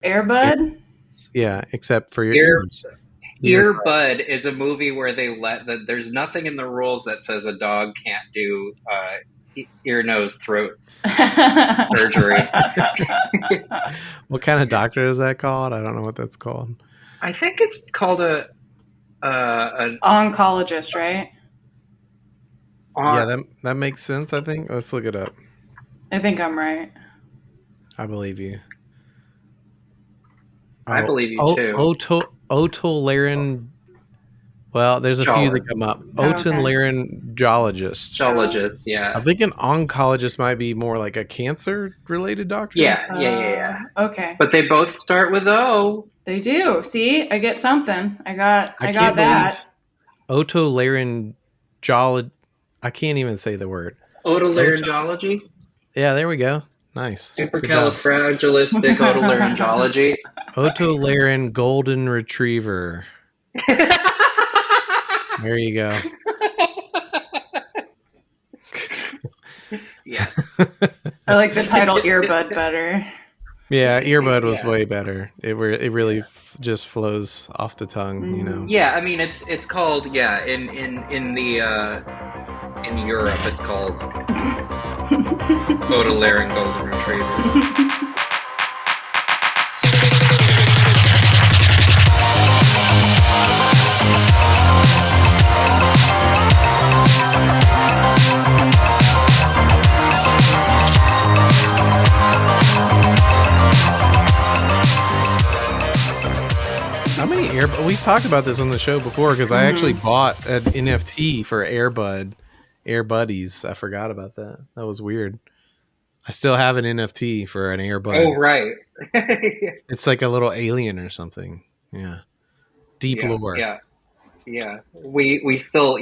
Airbud? Yeah, except for your Ear ears. Earbud is a movie where there's nothing in the rules that says a dog can't do ear, nose, throat surgery. What kind of doctor is that called? I don't know what that's called. I think it's called an Oncologist, right? Yeah, that makes sense, I think. Let's look it up. I think I'm right. I believe you. I believe you too. Otolaryng. Well, there's a few that come up. Otolaryngologist. Geologist, yeah. I think an oncologist might be more like a cancer-related doctor. Yeah. Okay. But they both start with O. They do. See, I get something. I got that. Otolaryngology. I can't even say the word. Otolaryngology? Yeah, there we go. Nice. Supercalifragilistic otolaryngology. Otolaryng golden retriever. There you go. Yeah. I like the title Earbud better. Yeah, Earbud was way better. It really just flows off the tongue, you know. Yeah, I mean it's called in Europe it's called otolaryng golden retriever. We've talked about this on the show before because I actually bought an NFT for Air Buddies. I forgot about that. That was weird. I still have an NFT for an Airbud. Oh, right. It's like a little alien or something. Yeah. Deep lore. Yeah. We still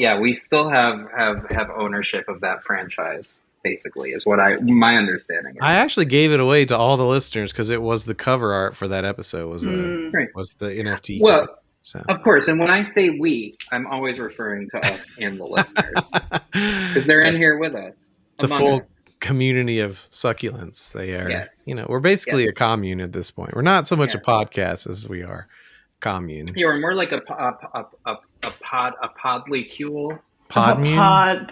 have ownership of that franchise. Basically, is what my understanding is. I actually gave it away to all the listeners because it was the cover art for that episode was the NFT. Well, of course, and when I say we, I'm always referring to us and the listeners because they're in here with us. The full community of succulents. They are. Yes. You know, we're basically a commune at this point. We're not so much a podcast as we are commune. Yeah, we're more like a podlicule. Podmune?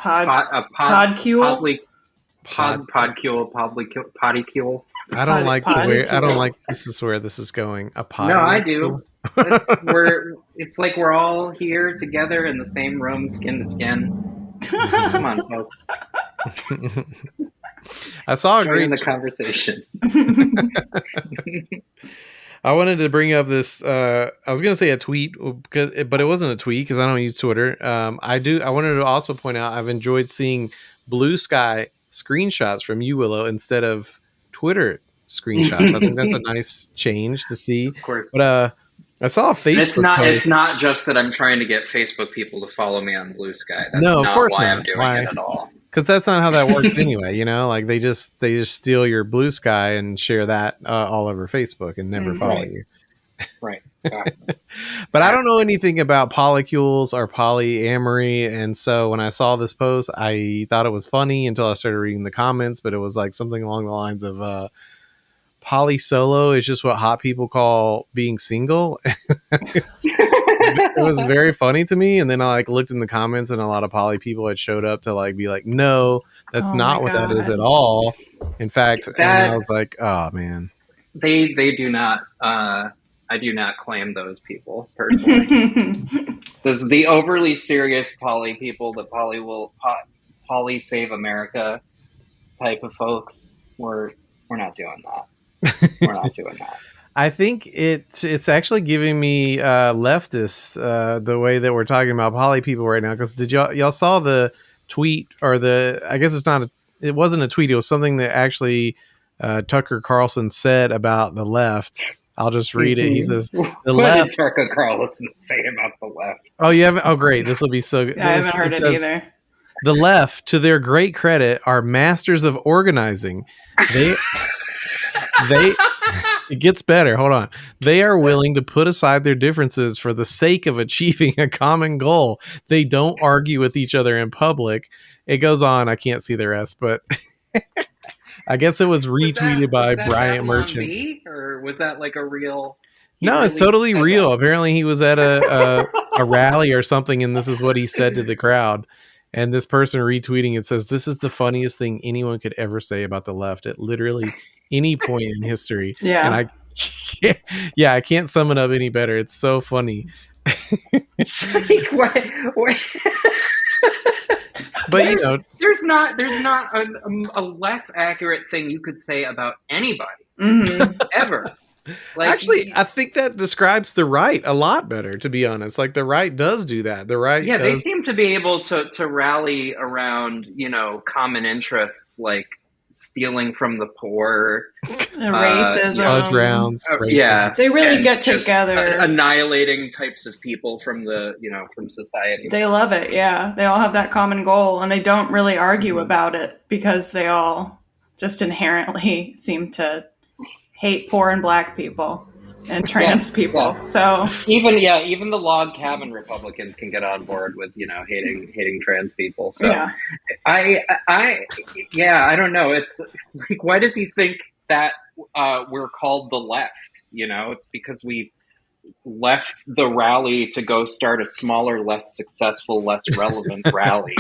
Podcule? Podicule. I don't like this is where this is going. A pod. No, I do. It's like we're all here together in the same room, skin to skin. Come on, folks. I saw a great the conversation. I wanted to bring up this. I was going to say a tweet, but it wasn't a tweet because I don't use Twitter. I wanted to also point out I've enjoyed seeing Blue Sky screenshots from you, Willow, instead of Twitter screenshots. I think that's a nice change to see. Of course. But I saw a Facebook post. It's not just that I'm trying to get Facebook people to follow me on Blue Sky. That's no, of course why not. I'm doing it at all. Because that's not how that works anyway. You know, like they just steal your Blue Sky and share that all over Facebook and never follow you. Right. Exactly. But I don't know anything about polycules or polyamory, and so when I saw this post, I thought it was funny until I started reading the comments. But it was like something along the lines of poly solo is just what hot people call being single. It was very funny to me, and then I looked in the comments, and a lot of poly people had showed up to be like, "No, that's not what that is at all." In fact, and I was like, "Oh man, they do not." I do not claim those people personally. There's the overly serious poly people, the poly save America type of folks. We're not doing that. We're not doing that. I think it's actually giving me leftists the way that we're talking about poly people right now. Because did y'all saw the tweet or I guess it wasn't a tweet. It was something that actually Tucker Carlson said about the left. I'll just read it. He says, "The left." What did Tucker Carlson say about the left? Oh, you haven't? Oh, great! This will be so good. I haven't heard it either. The left, to their great credit, are masters of organizing. It gets better. Hold on. They are willing to put aside their differences for the sake of achieving a common goal. They don't argue with each other in public. It goes on. I can't see the rest, but I guess it was retweeted by was that Bryant Babylon Merchant. Bee, or was that like a real? No, it's totally real. Apparently, he was at a rally or something, and this is what he said to the crowd. And this person retweeting it says, "This is the funniest thing anyone could ever say about the left at literally any point in history." Yeah. And I can't sum it up any better. It's so funny. Like, what? But there's not a less accurate thing you could say about anybody ever. Like, actually, I think that describes the right a lot better, to be honest. Like, the right does do that. The right, they seem to be able to rally around, common interests like stealing from the poor, racism, judge rounds, yeah. They really get together, annihilating types of people from from society. They love it. Yeah, they all have that common goal, and they don't really argue about it because they all just inherently seem to hate poor and black people and trans people. Yeah. So even the log cabin Republicans can get on board with hating trans people. So yeah. I don't know. It's like, why does he think that we're called the left? It's because we left the rally to go start a smaller, less successful, less relevant rally.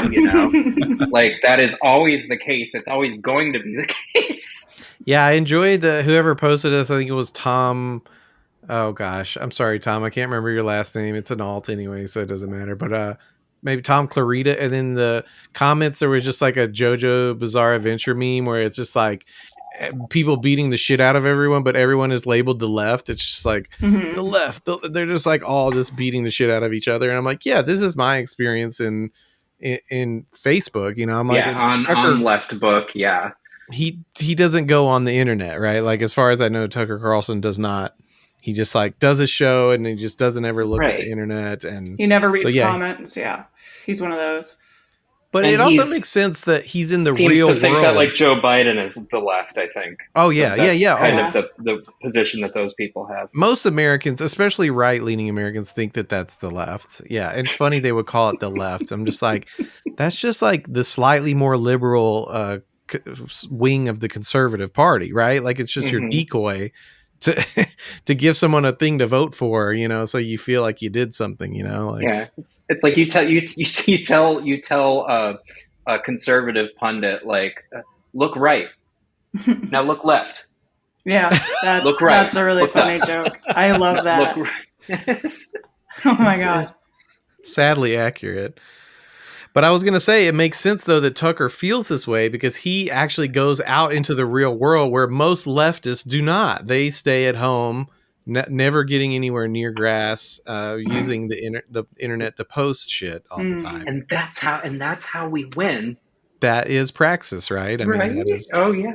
Like, that is always the case. It's always going to be the case. Yeah, I enjoyed whoever posted this. I think it was Tom. Oh gosh, I'm sorry, Tom. I can't remember your last name. It's an alt anyway, so it doesn't matter. But maybe Tom Clarita. And then the comments, there was just like a JoJo Bizarre Adventure meme where it's just like people beating the shit out of everyone, but everyone is labeled the left. It's just like the left. They're just like all just beating the shit out of each other. And I'm like, yeah, this is my experience in Facebook. I'm like, on left book, yeah. He doesn't go on the internet, right? Like, as far as I know, Tucker Carlson does not. He just like does a show and he just doesn't ever look at the internet, and he never reads comments. Yeah, he's one of those. But it also makes sense that he's in the real world. Seems to think that like Joe Biden is the left. I think. Oh yeah, that's kind of the position that those people have. Most Americans, especially right-leaning Americans, think that that's the left. Yeah, it's funny they would call it the left. I'm just like, that's just like the slightly more liberal wing of the conservative party, right? Like, it's just your decoy to give someone a thing to vote for, so you feel like you did something, like, yeah, it's like you tell a conservative pundit, like, look right, now look left. Yeah, look right. That's a really funny joke. I love that. Look right. Oh my god, sadly accurate. But I was going to say, it makes sense, though, that Tucker feels this way because he actually goes out into the real world where most leftists do not. They stay at home, never getting anywhere near grass, using the internet to post shit all the time. And that's how we win. That is praxis, right? I mean, that is,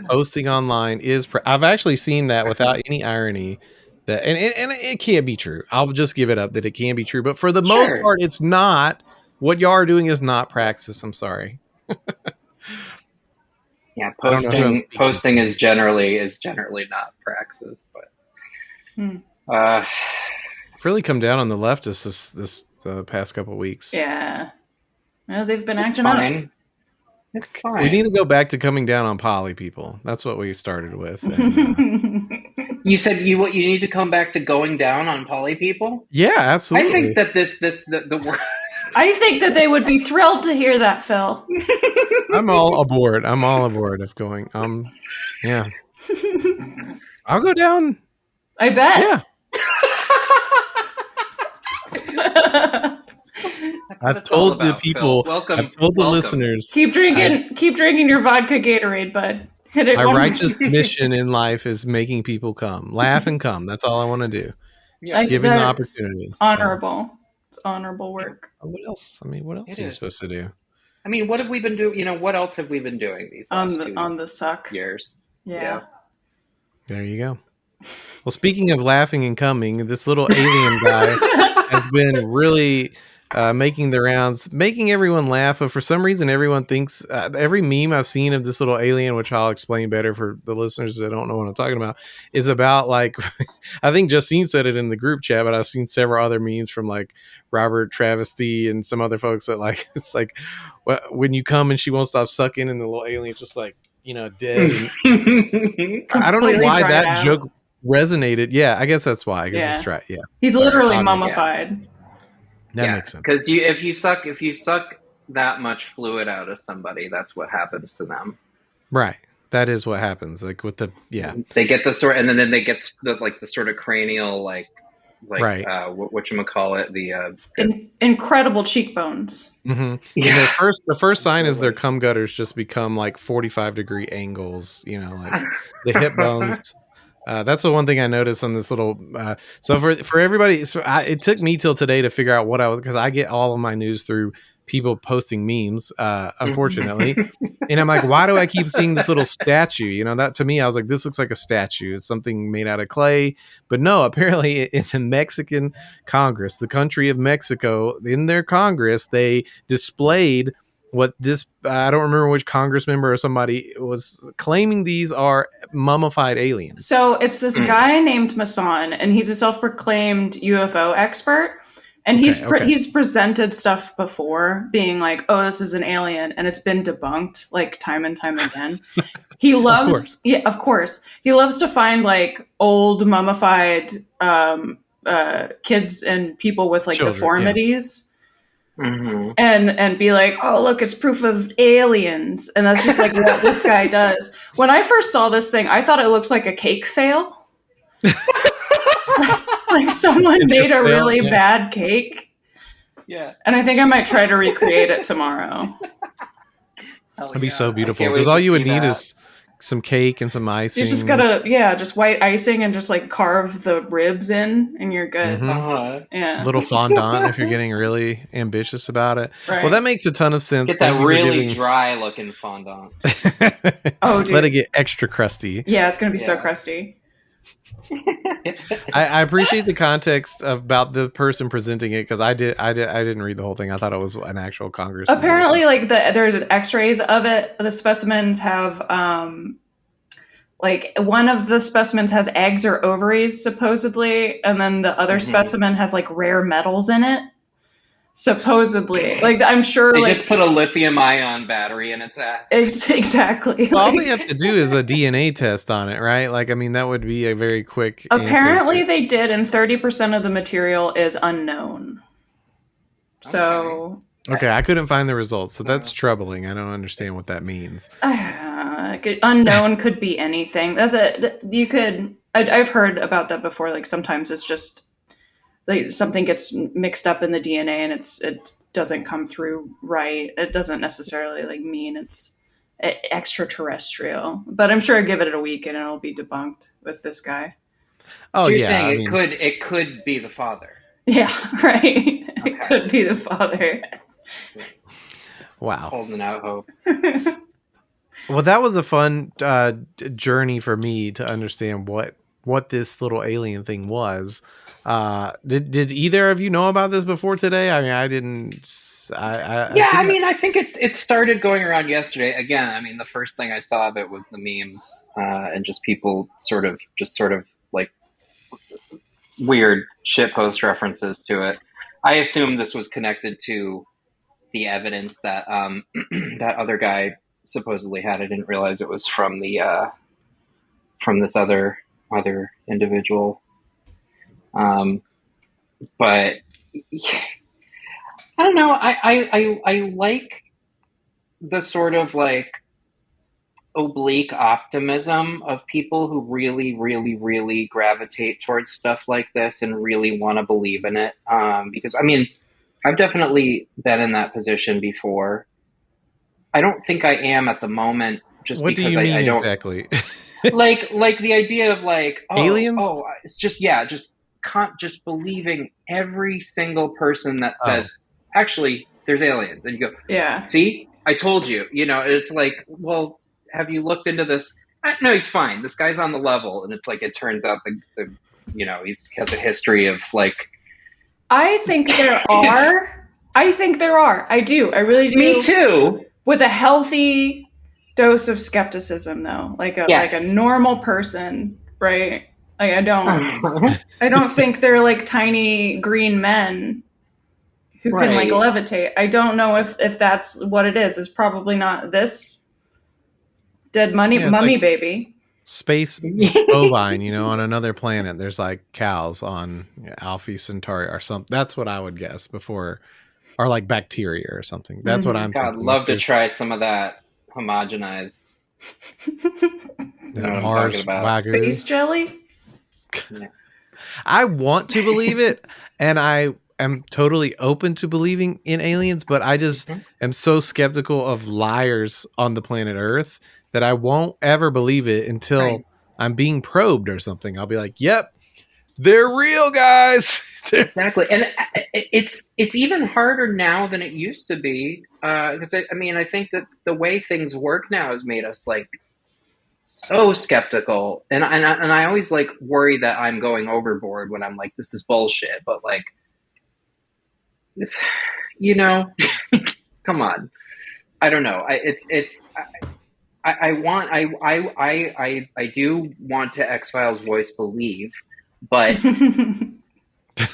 posting online is. I've actually seen that without any irony. That and it can be true. I'll just give it up that it can be true, but for the most part, it's not. What y'all are doing is not praxis. I'm sorry. Yeah, posting is generally not praxis, but I've really come down on the leftists this past couple of weeks. Yeah, well, they've been acting up. It's fine. We need to go back to coming down on poly people. That's what we started with. And, you said you need to come back to going down on poly people? Yeah, absolutely. I think that the word. I think that they would be thrilled to hear that, Phil. I'm all aboard of going. Yeah. I'll go down. I bet. Yeah. I've told the people. Welcome. I've told the listeners. Keep drinking your vodka Gatorade, bud. Hit it. My righteous mission in life is making people come, laugh and come. That's all I want to do. Yeah, giving the opportunity. Honorable. So. It's honorable work. What else? I mean, what else are you supposed to do? I mean, what have we been doing? What else have we been doing these last on the Succ years? Yeah. There you go. Well, speaking of laughing and coming, this little alien guy has been really making the rounds, making everyone laugh. But for some reason, everyone thinks every meme I've seen of this little alien, which I'll explain better for the listeners that don't know what I'm talking about, is about like, I think Justine said it in the group chat, but I've seen several other memes from like Robert Travesty and some other folks that like, it's like when you come and she won't stop sucking and the little alien's just like dead. And I don't know Completely why dried that out. joke resonated. Yeah, I guess that's why. Because Yeah. it's dry. Yeah, He's Sorry, literally cognitive. mummified. That makes sense. Because if you suck that much fluid out of somebody, that's what happens to them. Right. That is what happens. Like with the they get the sort, and then they get the sort of cranial Right. Whatchamacallit, Incredible cheekbones. Mm-hmm. Yeah. And the first sign is their cum gutters just become like 45-degree angles. Like the hip bones. That's the one thing I noticed on this little. So for everybody, it took me till today to figure out what I was, because I get all of my news through people posting memes, unfortunately. And I'm like, why do I keep seeing this little statue? That to me, I was like, this looks like a statue. It's something made out of clay. But no, apparently in the Mexican Congress, the country of Mexico, in their Congress, they displayed what this, I don't remember which Congress member or somebody was claiming these are mummified aliens. So it's this guy named Masson, and he's a self-proclaimed UFO expert. And he's presented stuff before being like, oh, this is an alien. And it's been debunked like time and time again. He loves, of course. He loves to find like old mummified kids and people with like children, deformities. Yeah. Mm-hmm. And be like, oh, look, it's proof of aliens. And that's just like what this guy does. When I first saw this thing, I thought it looks like a cake fail. Like someone made a really bad cake. Yeah. And I think I might try to recreate it tomorrow. That'd be so beautiful. Because all you would need is some cake and some icing. You just gotta, just white icing and just like carve the ribs in and you're good. Mm-hmm. Yeah. A little fondant if you're getting really ambitious about it. Right. Well, that makes a ton of sense. Get that really dry looking fondant. Oh, dude. Let it get extra crusty. Yeah, it's gonna be so crusty. I appreciate the context about the person presenting it, because I didn't read the whole thing. I thought it was an actual Congress. Apparently, like there's X-rays of it. The specimens have like one of the specimens has eggs or ovaries supposedly, and then the other specimen has like rare metals in it. Supposedly, like I'm sure they just put a lithium-ion battery in its ass. Exactly. Well, all they have to do is a DNA test on it, right? Like, I mean, that would be a very quick. Apparently, they did, and 30% of the material is unknown. So. Okay, I couldn't find the results, so that's troubling. I don't understand what that means. Unknown could be anything. I've heard about that before. Like sometimes it's just. Like something gets mixed up in the DNA and it doesn't come through right. It doesn't necessarily like mean it's extraterrestrial, but I'm sure I give it a week and it'll be debunked with this guy. Oh, so you're saying it could be the father? Yeah, right. Okay. It could be the father. Wow, holding out hope. Well, that was a fun journey for me to understand what this little alien thing was. Did either of you know about this before today? I mean, I didn't. I think it started going around yesterday. Again, I mean, the first thing I saw of it was the memes and just people sort of like weird shitpost references to it. I assumed this was connected to the evidence that that other guy supposedly had. I didn't realize it was from this other individual. But yeah, I don't know. I like the sort of like oblique optimism of people who really, really, really gravitate towards stuff like this and really want to believe in it. Because I mean, I've definitely been in that position before. I don't think I am at the moment. Just what because do you mean I don't exactly? like the idea of like aliens. It's just believing every single person that says, actually, there's aliens. And you go, yeah, see, I told you. It's like, well, have you looked into this? No, he's fine. This guy's on the level. And it's like, it turns out he has a history of like. I think there are. I do. I really do. Me too. With a healthy dose of skepticism, though, like a normal person, right? Like I don't think they're like tiny green men who can like levitate. I don't know if that's what it is. It's probably not this Dead Yeah, it's mummy like baby. space bovine, on another planet. There's like cows on Alpha Centauri or something. That's what I would guess before, or like bacteria or something. That's what I'm God, thinking. If love to there's try some of that homogenized. You know what I'm talking Mars about? wagyu, Space jelly? Yeah. I want to believe it, and I am totally open to believing in aliens, but I just am so skeptical of liars on the planet Earth that I won't ever believe it until Right. I'm being probed or something. I'll be like, "Yep, they're real, guys." Exactly, and it's even harder now than it used to be. Because I think that the way things work now has made us like so skeptical, and I always like worry that I'm going overboard when I'm like, this is bullshit. But like, it's, come on. I don't know. I do want to X-Files voice believe, but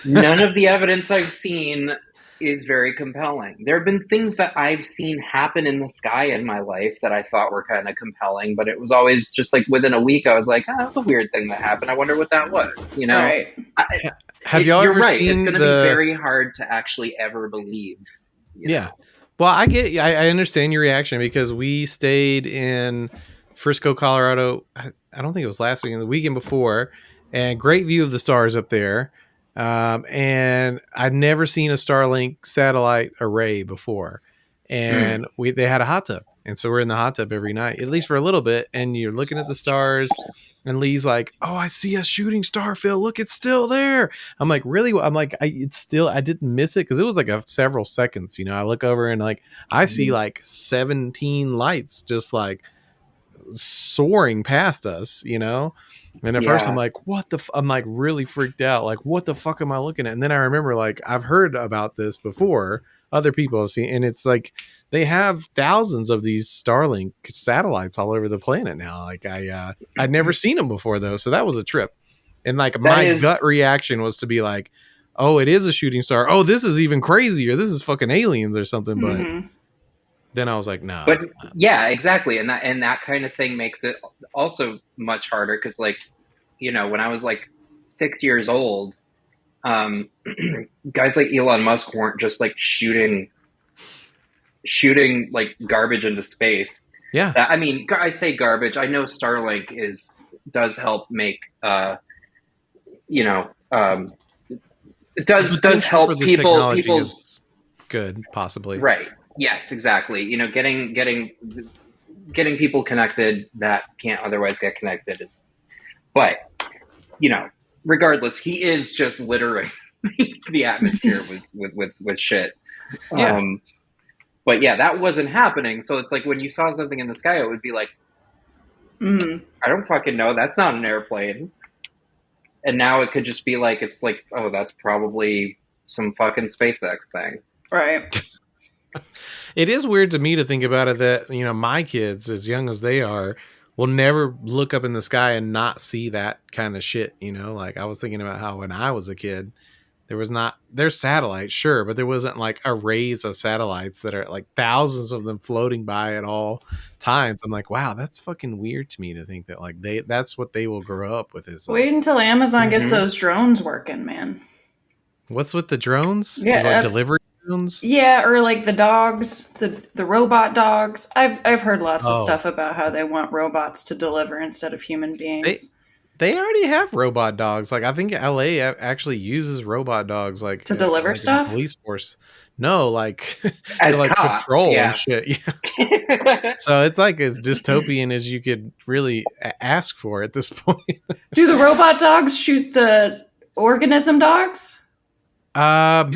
none of the evidence I've seen is very compelling. There have been things that I've seen happen in the sky in my life that I thought were kind of compelling, but it was always just like within a week, I was like, that's a weird thing that happened. I wonder what that was, Right. Have y'all you're ever right. seen It's going to be very hard to actually ever believe. Yeah. Well, I understand your reaction because we stayed in Frisco, Colorado. I don't think it was last weekend, the weekend before, and great view of the stars up there. And I'd never seen a Starlink satellite array before, and they had a hot tub, and so we're in the hot tub every night, at least for a little bit, and you're looking at the stars. And Lee's like, "Oh, I see a shooting star, Phil. Look, it's still there." I'm like, "Really?" I'm like, I didn't miss it because it was like several seconds. I look over and like I see like 17 lights just like soaring past us. And at first I'm like, "What the?" I'm like really freaked out. Like, what the fuck am I looking at? And then I remember like I've heard about this before. Other people have seen, and it's like they have thousands of these Starlink satellites all over the planet now. Like I'd never seen them before though, so that was a trip. And like my gut reaction was to be like, "Oh, it is a shooting star. Oh, this is even crazier. This is fucking aliens or something." But then I was like, "No." But yeah, exactly, and that kind of thing makes it also much harder because, like, when I was like 6 years old, guys like Elon Musk weren't just like shooting like garbage into space. Yeah. I say garbage. I know Starlink does help make, it does help people. Is good, possibly. Right. Yes, exactly. Getting people connected that can't otherwise get connected but regardless, he is just littering the atmosphere with shit. Yeah. But yeah, that wasn't happening. So it's like when you saw something in the sky, it would be like, I don't fucking know. That's not an airplane. And now it could just be like, it's like, oh, that's probably some fucking SpaceX thing. Right. It is weird to me to think about it that, my kids, as young as they are, will never look up in the sky and not see that kind of shit. Like I was thinking about how when I was a kid, there's satellites, sure, but there wasn't like arrays of satellites that are like thousands of them floating by at all times. I'm like, wow, that's fucking weird to me to think that like that's what they will grow up with. Is Wait until Amazon gets those drones working, man. What's with the drones? Yeah, like delivery drones. Yeah, or like the dogs, the robot dogs. I've heard lots of stuff about how they want robots to deliver instead of human beings. They already have robot dogs. Like I think LA actually uses robot dogs like to deliver stuff. Police force. No, like as to like cops, patrol and shit. Yeah. So it's like as dystopian as you could really ask for at this point. Do the robot dogs shoot the organism dogs? That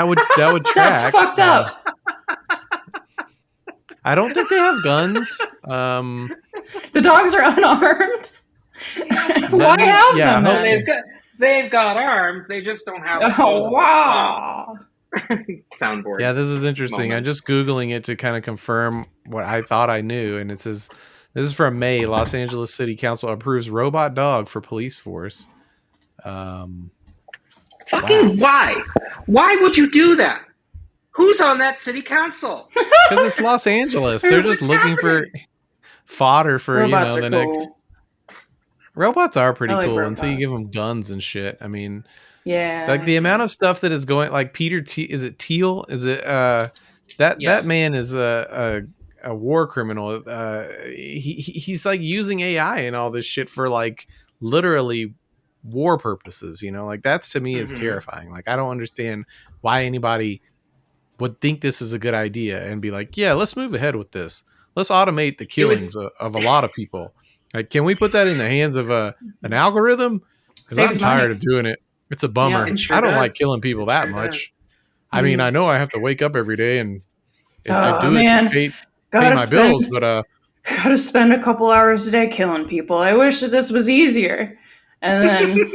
would track. That's fucked up. I don't think they have guns. The dogs are unarmed. Why have them? They've got arms. They just don't have. Oh wow! Soundboard. Yeah, this is interesting. I'm just Googling it to kind of confirm what I thought I knew, and it says this is from May. Los Angeles City Council approves robot dog for police force. Fucking why? Why would you do that? Who's on that city council? Because it's Los Angeles. They're just looking for fodder for Robots the are next. cool. Robots are pretty I like cool until you give robots. them guns and shit. I mean, Yeah. like the amount of stuff that is going, like Peter T. Is it Thiel? Is it that man is a war criminal. He's like using AI and all this shit for like literally war purposes. You know, like that's to me is terrifying. Like I don't understand why anybody would think this is a good idea and be like, yeah, let's move ahead with this. Let's automate the killings of a lot of people. Like, can we put that in the hands of an algorithm? Because I'm tired of doing it. It's a bummer. Yeah, it sure I don't does. like killing people that much. I mean, I know I have to wake up every day and Oh, do man. it to pay my bills, but gotta spend a couple hours a day killing people. I wish that this was easier. And then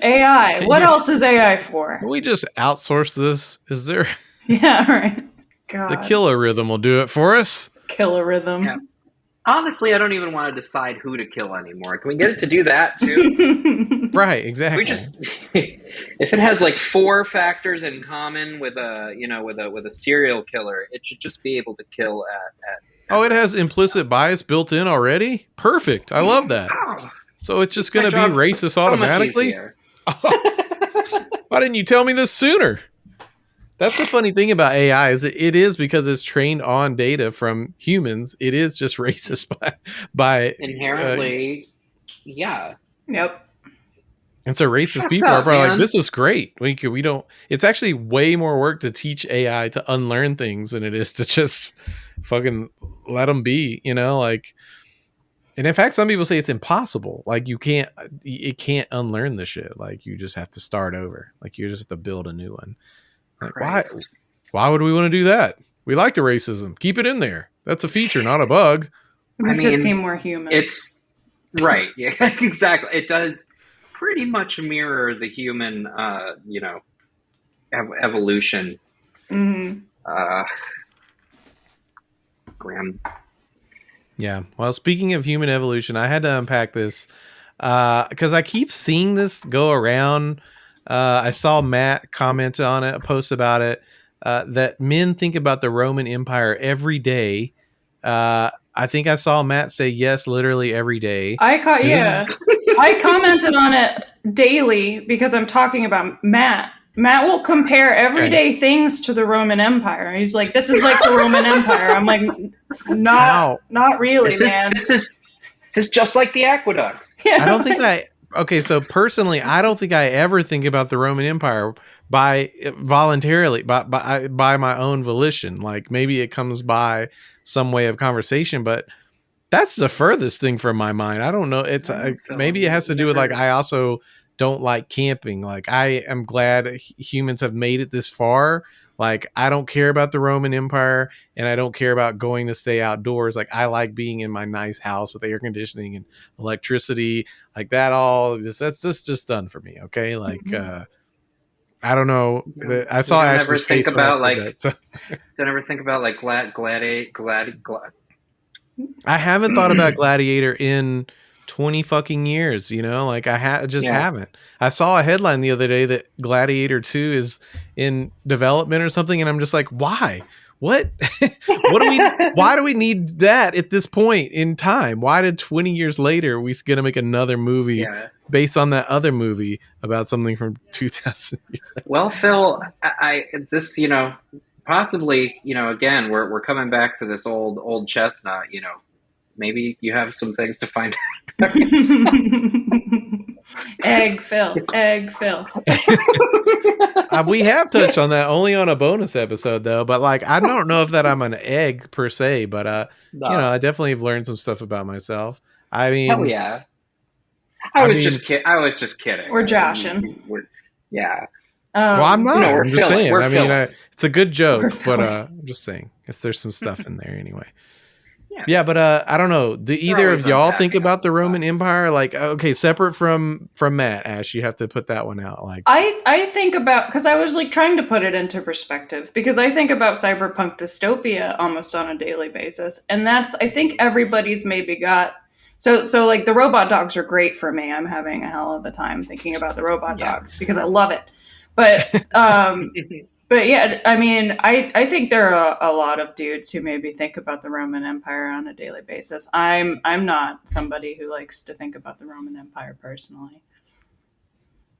AI. What else is AI for? can we just outsource this? Is there Yeah, right. God. the killer rhythm will do it for us? Killer rhythm. Yeah. Honestly, I don't even want to decide who to kill anymore. Can we get it to do that too? Right, exactly. We just if it has like 4 factors in common with a serial killer, it should just be able to kill at Oh, it has implicit bias built in already? Perfect. I love that. Oh, So it's just going to be racist automatically? Why didn't you tell me this sooner? That's the funny thing about AI is it is because it's trained on data from humans. It is just racist by inherently, yeah. Yep. And so racist people are probably like, this is great. We don't. It's actually way more work to teach AI to unlearn things than it is to just fucking let them be. You know, like. And in fact, some people say it's impossible. Like it can't unlearn the shit. Like you just have to start over. Like you just have to build a new one. Like why would we want to do that? We like the racism. Keep it in there. That's a feature, not a bug. It makes it seem more human. It's right. Yeah, exactly. It does pretty much mirror the human, evolution. Mm-hmm. Grim. Yeah. Well, speaking of human evolution, I had to unpack this because I keep seeing this go around. I saw Matt comment on it, a post about it, that men think about the Roman Empire every day. I think I saw Matt say yes, literally every day. I commented on it daily because I'm talking about Matt. Matt will compare everyday things to the Roman Empire. He's like, this is like the Roman Empire. I'm like, not really, man. This is just like the aqueducts. Yeah. I don't think okay, so personally, I don't think I ever think about the Roman Empire voluntarily, by my own volition. Like maybe it comes by some way of conversation, but that's the furthest thing from my mind. I don't know. It's maybe it has to do with like I also don't like camping. Like I am glad humans have made it this far. Like I don't care about the Roman Empire and I don't care about going to stay outdoors. Like I like being in my nice house with air conditioning and electricity. Like that all that's just done for me. Okay. Like I don't know. I saw Ashley's face when I said that. So. Don't ever think about like I haven't thought about Gladiator in 20 fucking years, you know, like I haven't. I saw a headline the other day that Gladiator 2 is in development or something, and I'm just like, why? What? Why do we need that at this point in time? Why did 20 years later we gonna make another movie based on that other movie about something from 2000 years ago? Well, Phil, possibly, again, we're coming back to this old chestnut, maybe you have some things to find out. Egg Phil. We have touched on that only on a bonus episode though, but like I don't know if that I'm an egg per se, but no. I definitely have learned some stuff about myself. I mean, hell yeah. I was just kidding. We're joshing. Yeah. Well, I'm not. I'm just saying. I mean, it's a good joke, but I'm just saying, there's some stuff in there anyway. Yeah, but I don't know. Do either of y'all think about the Roman Empire? Like, okay, separate from Matt, Ash, you have to put that one out. Like, I think about, because I was like trying to put it into perspective, because I think about cyberpunk dystopia almost on a daily basis, and I think everybody's maybe got. So like the robot dogs are great for me. I'm having a hell of a time thinking about the robot dogs because I love it. But But yeah, I mean, I think there are a lot of dudes who maybe think about the Roman Empire on a daily basis. I'm not somebody who likes to think about the Roman Empire personally.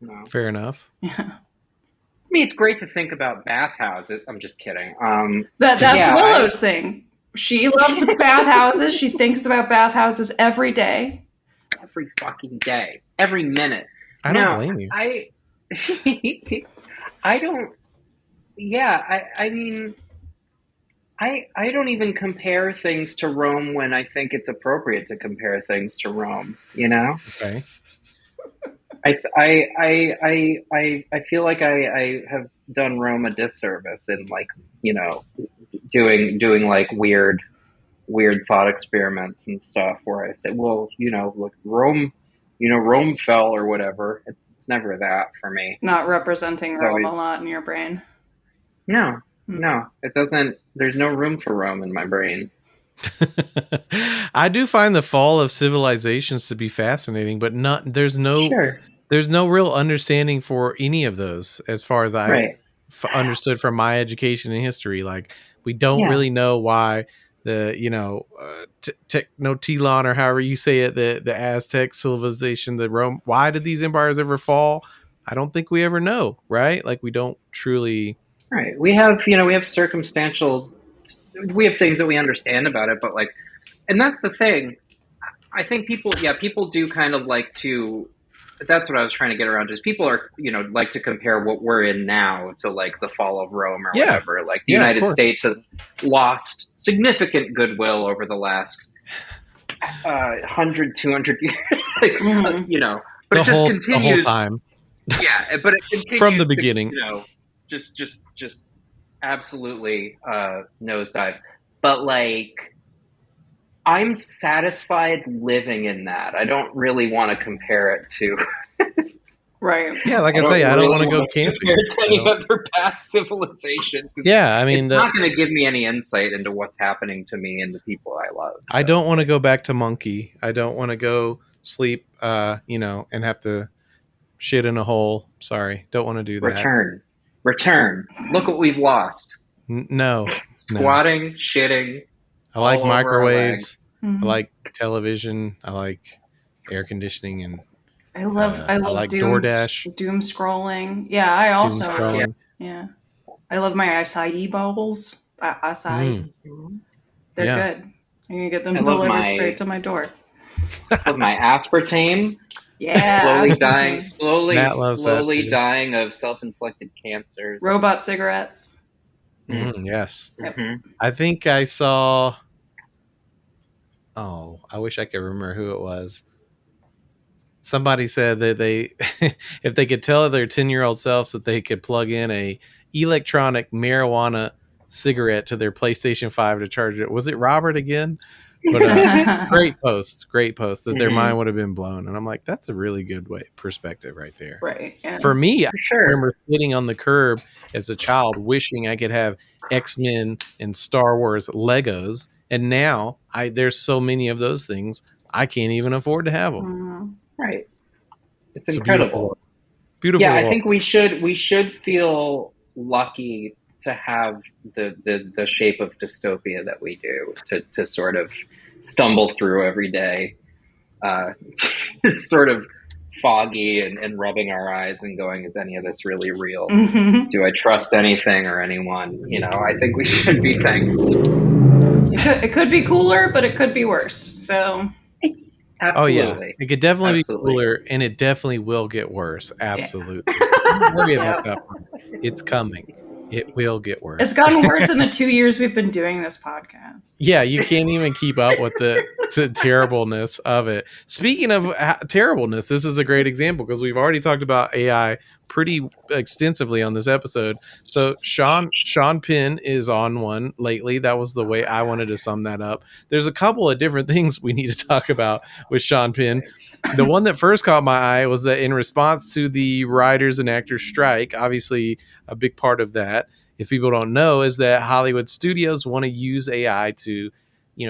No. Fair enough. Yeah. I mean, it's great to think about bathhouses. I'm just kidding. That's yeah, Willow's thing. She loves bathhouses. She thinks about bathhouses every day. Every fucking day, every minute. I don't blame you. I don't. Yeah, I mean, I don't even compare things to Rome when I think it's appropriate to compare things to Rome. You know. Okay. I feel like I have done Rome a disservice in, like, you know, doing like weird thought experiments and stuff where I say, well, you know, look, Rome fell or whatever. It's never that for me. Not representing It's Rome always- a lot in your brain. No, it doesn't. There's no room for Rome in my brain. I do find the fall of civilizations to be fascinating, but there's no real understanding for any of those as far as I understood from my education in history. Like, we don't really know why the, you know, Tenochtitlan, or however you say it, the Aztec civilization, the Rome, why did these empires ever fall? I don't think we ever know, right? Like, we don't truly. Right. We have circumstantial, we have things that we understand about it, but like, and that's the thing. I think people do kind of like to, that's what I was trying to get around, is people are, you know, like to compare what we're in now to like the fall of Rome or whatever. Like, the United States has lost significant goodwill over the last 100, 200 years, like, you know, but it just continues. The whole time. Yeah, but it continues from the beginning. You know, just absolutely nosedive. But like, I'm satisfied living in that. I don't really want to compare it to. Right. Yeah, like I say, I don't want to go camping. Compare it to any other past civilizations. Yeah, I mean, it's not going to give me any insight into what's happening to me and the people I love. So. I don't want to go back to Monkey. I don't want to go sleep, you know, and have to shit in a hole. Sorry, don't want to do that. Return. Look what we've lost. No. Squatting, shitting. I like microwaves. Mm-hmm. I like television. I like air conditioning, and I love like DoorDash. Doom scrolling. Yeah, I also yeah. I love my acai bowls. Acai. They're good. I'm gonna get them delivered straight to my door. With my aspartame. Yeah, slowly dying of self-inflicted cancers. Robot cigarettes. Yes. Mm-hmm. I think I saw. Oh, I wish I could remember who it was. Somebody said that they, if they could tell their 10-year-old selves that they could plug in a electronic marijuana cigarette to their PlayStation 5 to charge it. Was it Robert again? But great post that their mind would have been blown. And I'm like, that's a really good perspective right there. Right. Yeah. For me, I remember sitting on the curb as a child wishing I could have X-Men and Star Wars Legos. And now there's so many of those things, I can't even afford to have them. Right. It's incredible. Beautiful. Yeah, I think we should feel lucky to have the shape of dystopia that we do, to sort of stumble through every day, sort of foggy and rubbing our eyes and going, is any of this really real? Mm-hmm. Do I trust anything or anyone? You know, I think we should be thankful. It could be cooler, but it could be worse. So. Absolutely. Oh yeah, it could definitely be cooler, and it definitely will get worse. Absolutely. Don't worry about that one. It's coming. It will get worse. It's gotten worse in the 2 years we've been doing this podcast. Yeah, you can't even keep up with the terribleness of it. Speaking of terribleness, this is a great example because we've already talked about AI pretty extensively on this episode. So Sean Penn is on one lately. That was the way I wanted to sum that up. There's a couple of different things we need to talk about with Sean Penn. The one that first caught my eye was that in response to the writers and actors strike, obviously a big part of that, if people don't know, is that Hollywood studios want to use AI to,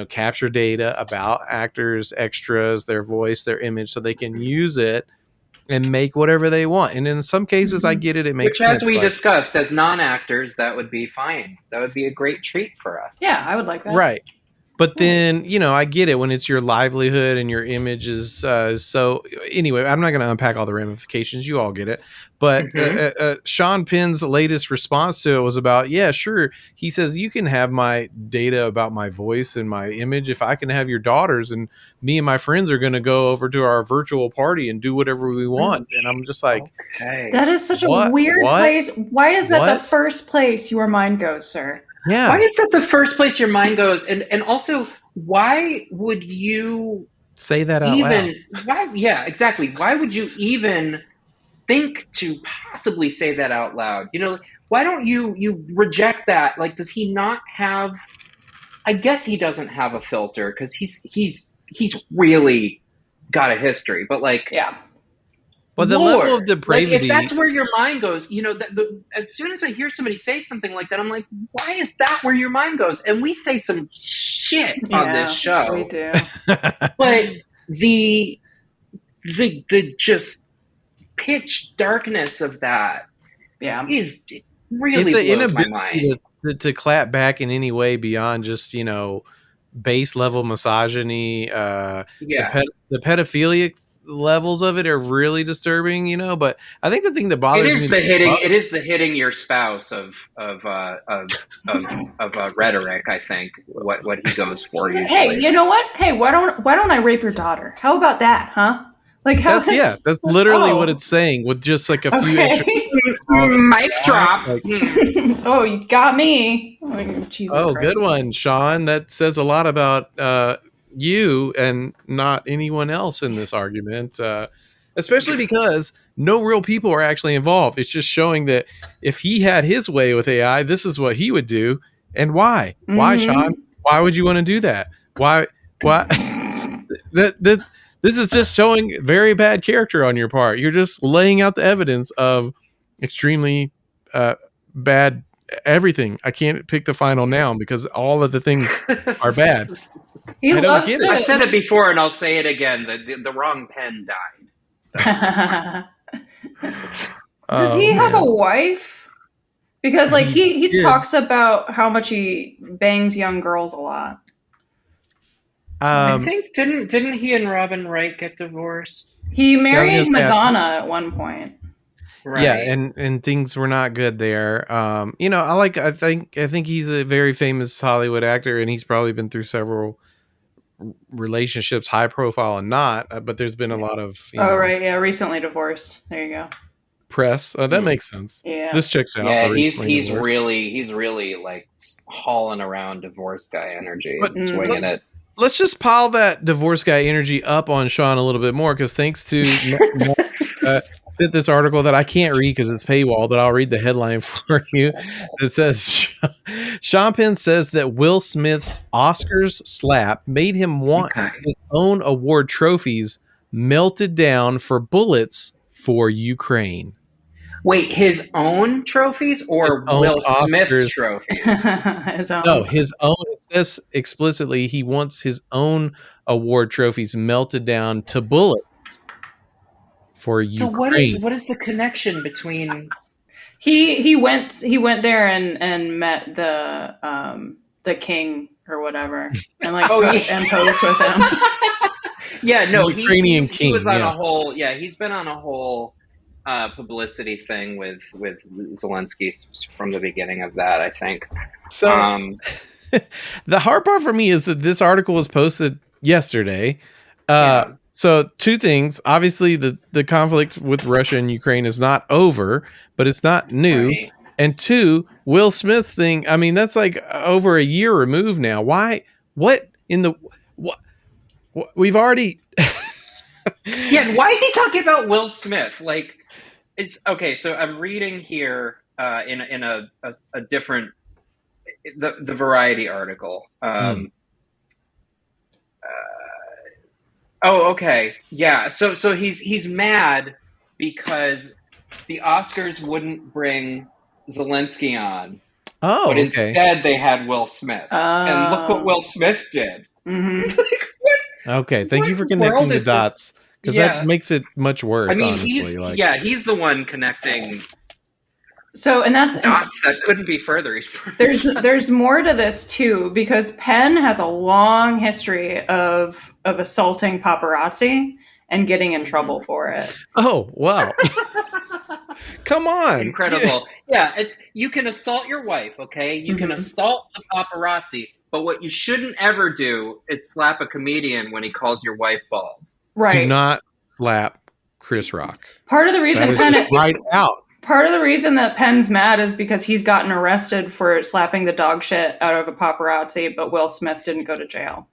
capture data about actors, extras, their voice, their image, so they can use it and make whatever they want. And in some cases, I get it. It makes Which, sense. as we discussed, as non-actors, that would be fine. That would be a great treat for us. Yeah, I would like that. Right. But then, I get it when it's your livelihood and your image is so. Anyway, I'm not going to unpack all the ramifications. You all get it. But Sean Penn's latest response to it was about, yeah, sure. He says, you can have my data about my voice and my image if I can have your daughters, and me and my friends are going to go over to our virtual party and do whatever we want. And I'm just like, okay. That is such a weird place. Why is that the first place your mind goes, sir? Yeah. Why is that the first place your mind goes? And also, why would you say that out loud? Yeah, exactly. Why would you even think to possibly say that out loud? Why don't you reject that? Like, does he not have? I guess he doesn't have a filter because he's really got a history. But yeah. Well, the level of depravity. Like, if that's where your mind goes, as soon as I hear somebody say something like that, I'm like, why is that where your mind goes? And we say some shit on this show. We do. But the just pitch darkness of that is really blows my mind. To clap back in any way beyond just, base level misogyny. The pedophilia levels of it are really disturbing, but I think the thing that bothers me it is the hitting your spouse of rhetoric. I think what he goes for usually. Hey, you know what? Hey, why don't I rape your daughter? How about that, huh? Like, that's literally what it's saying with just like a few extra. Mic drop. Oh, you got me. Oh, Jesus Christ. Good one, Sean. That says a lot about you and not anyone else in this argument, especially because no real people are actually involved. It's just showing that if he had his way with AI, this is what he would do. And why? Mm-hmm. Why, Sean? Why would you want to do that? Why? This is just showing very bad character on your part. You're just laying out the evidence of extremely bad everything. I can't pick the final noun because all of the things are bad. I don't get it. I've said it before and I'll say it again. The wrong pen died. So. Does he have a wife? Because he talks about how much he bangs young girls a lot. I think didn't he and Robin Wright get divorced? He married Madonna at one point. Right. Yeah, and things were not good there. I think he's a very famous Hollywood actor, and he's probably been through several relationships, high profile and not. But there's been a lot of recently divorced. There you go. Press. That makes sense. Yeah, this checks out. Yeah, he's really like hauling around divorce guy energy, swinging it. Let's just pile that divorce guy energy up on Sean a little bit more, because thanks to this article that I can't read because it's paywall, but I'll read the headline for you. It says, Sean Penn says that Will Smith's Oscars slap made him want his own award trophies melted down for bullets for Ukraine. Wait, his own trophies or Will Smith's trophies? His own. No, his own. It says explicitly he wants his own award trophies melted down to bullets for Ukraine. So what is the connection between? He went there and met the king or whatever and and posed with him. Yeah, no, Ukrainian king. He was on a whole. Yeah, he's been on a whole publicity thing with Zelensky from the beginning of that, I think. So the hard part for me is that this article was posted yesterday. So two things. Obviously, the conflict with Russia and Ukraine is not over, but it's not new. Right. And two, Will Smith's thing, I mean, that's like over a year removed now. Why? What in the... What we've already... Yeah, why is he talking about Will Smith? Like, it's okay. So I'm reading here in a different the Variety article. Okay, yeah. So he's mad because the Oscars wouldn't bring Zelensky on. Oh, but instead they had Will Smith, and look what Will Smith did. Mm-hmm. Like, what? Okay, thank you for connecting the dots. because that makes it much worse. I mean, honestly, he's the one connecting. So, and that's dots that couldn't be further. There's more to this too, because Penn has a long history of assaulting paparazzi and getting in trouble for it. Oh, wow. Come on. Incredible. Yeah, you can assault your wife, okay? You can assault the paparazzi, but what you shouldn't ever do is slap a comedian when he calls your wife bald. Right. Do not slap Chris Rock. Part of the reason right out. Part of the reason that Penn's mad is because he's gotten arrested for slapping the dog shit out of a paparazzi, but Will Smith didn't go to jail.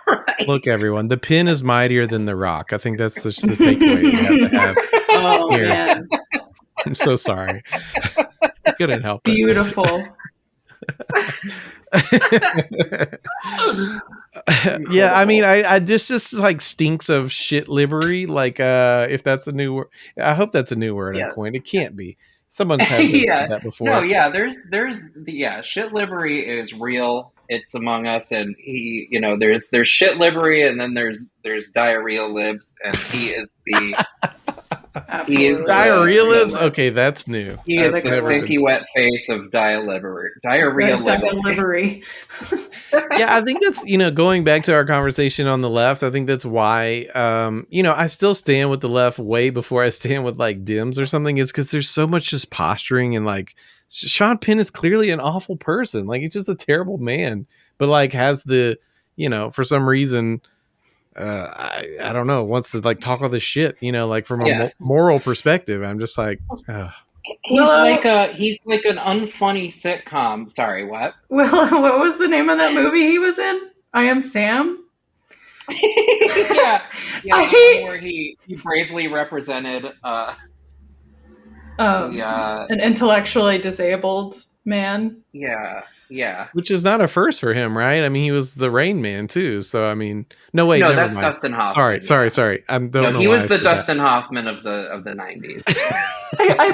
Right. Look, everyone, the pin is mightier than the rock. I think that's just the takeaway we have to have. Oh, here. Man. I'm so sorry. I couldn't help it. Beautiful. Yeah, I mean, I just like stinks of shit livery. Like, if that's a new word, I hope that's a new word I coined. It can't be. Someone's had that before. No, yeah, there's shit livery is real. It's among us, and he, there's shit livery, and then there's diarrhealibs, and he is the. He is diarrhealibs. Okay, that's new. He is the stinky wet face of diarrhea livery. Yeah, I think that's going back to our conversation on the left. I think that's why I still stand with the left way before I stand with like Dims or something. Is because there's so much just posturing, and like Sean Penn is clearly an awful person. Like he's just a terrible man, but like has the for some reason. I don't know, wants to like talk all this shit, like from a moral perspective. I'm just like, he's like an unfunny sitcom. Sorry, what? Well, what was the name of that movie he was in? I Am Sam. Where he bravely represented an intellectually disabled man. Yeah. Which is not a first for him, right? I mean, he was the Rain Man too. So I mean, no, that's mind. Dustin Hoffman. Sorry. He was the Dustin Hoffman of the 90s. I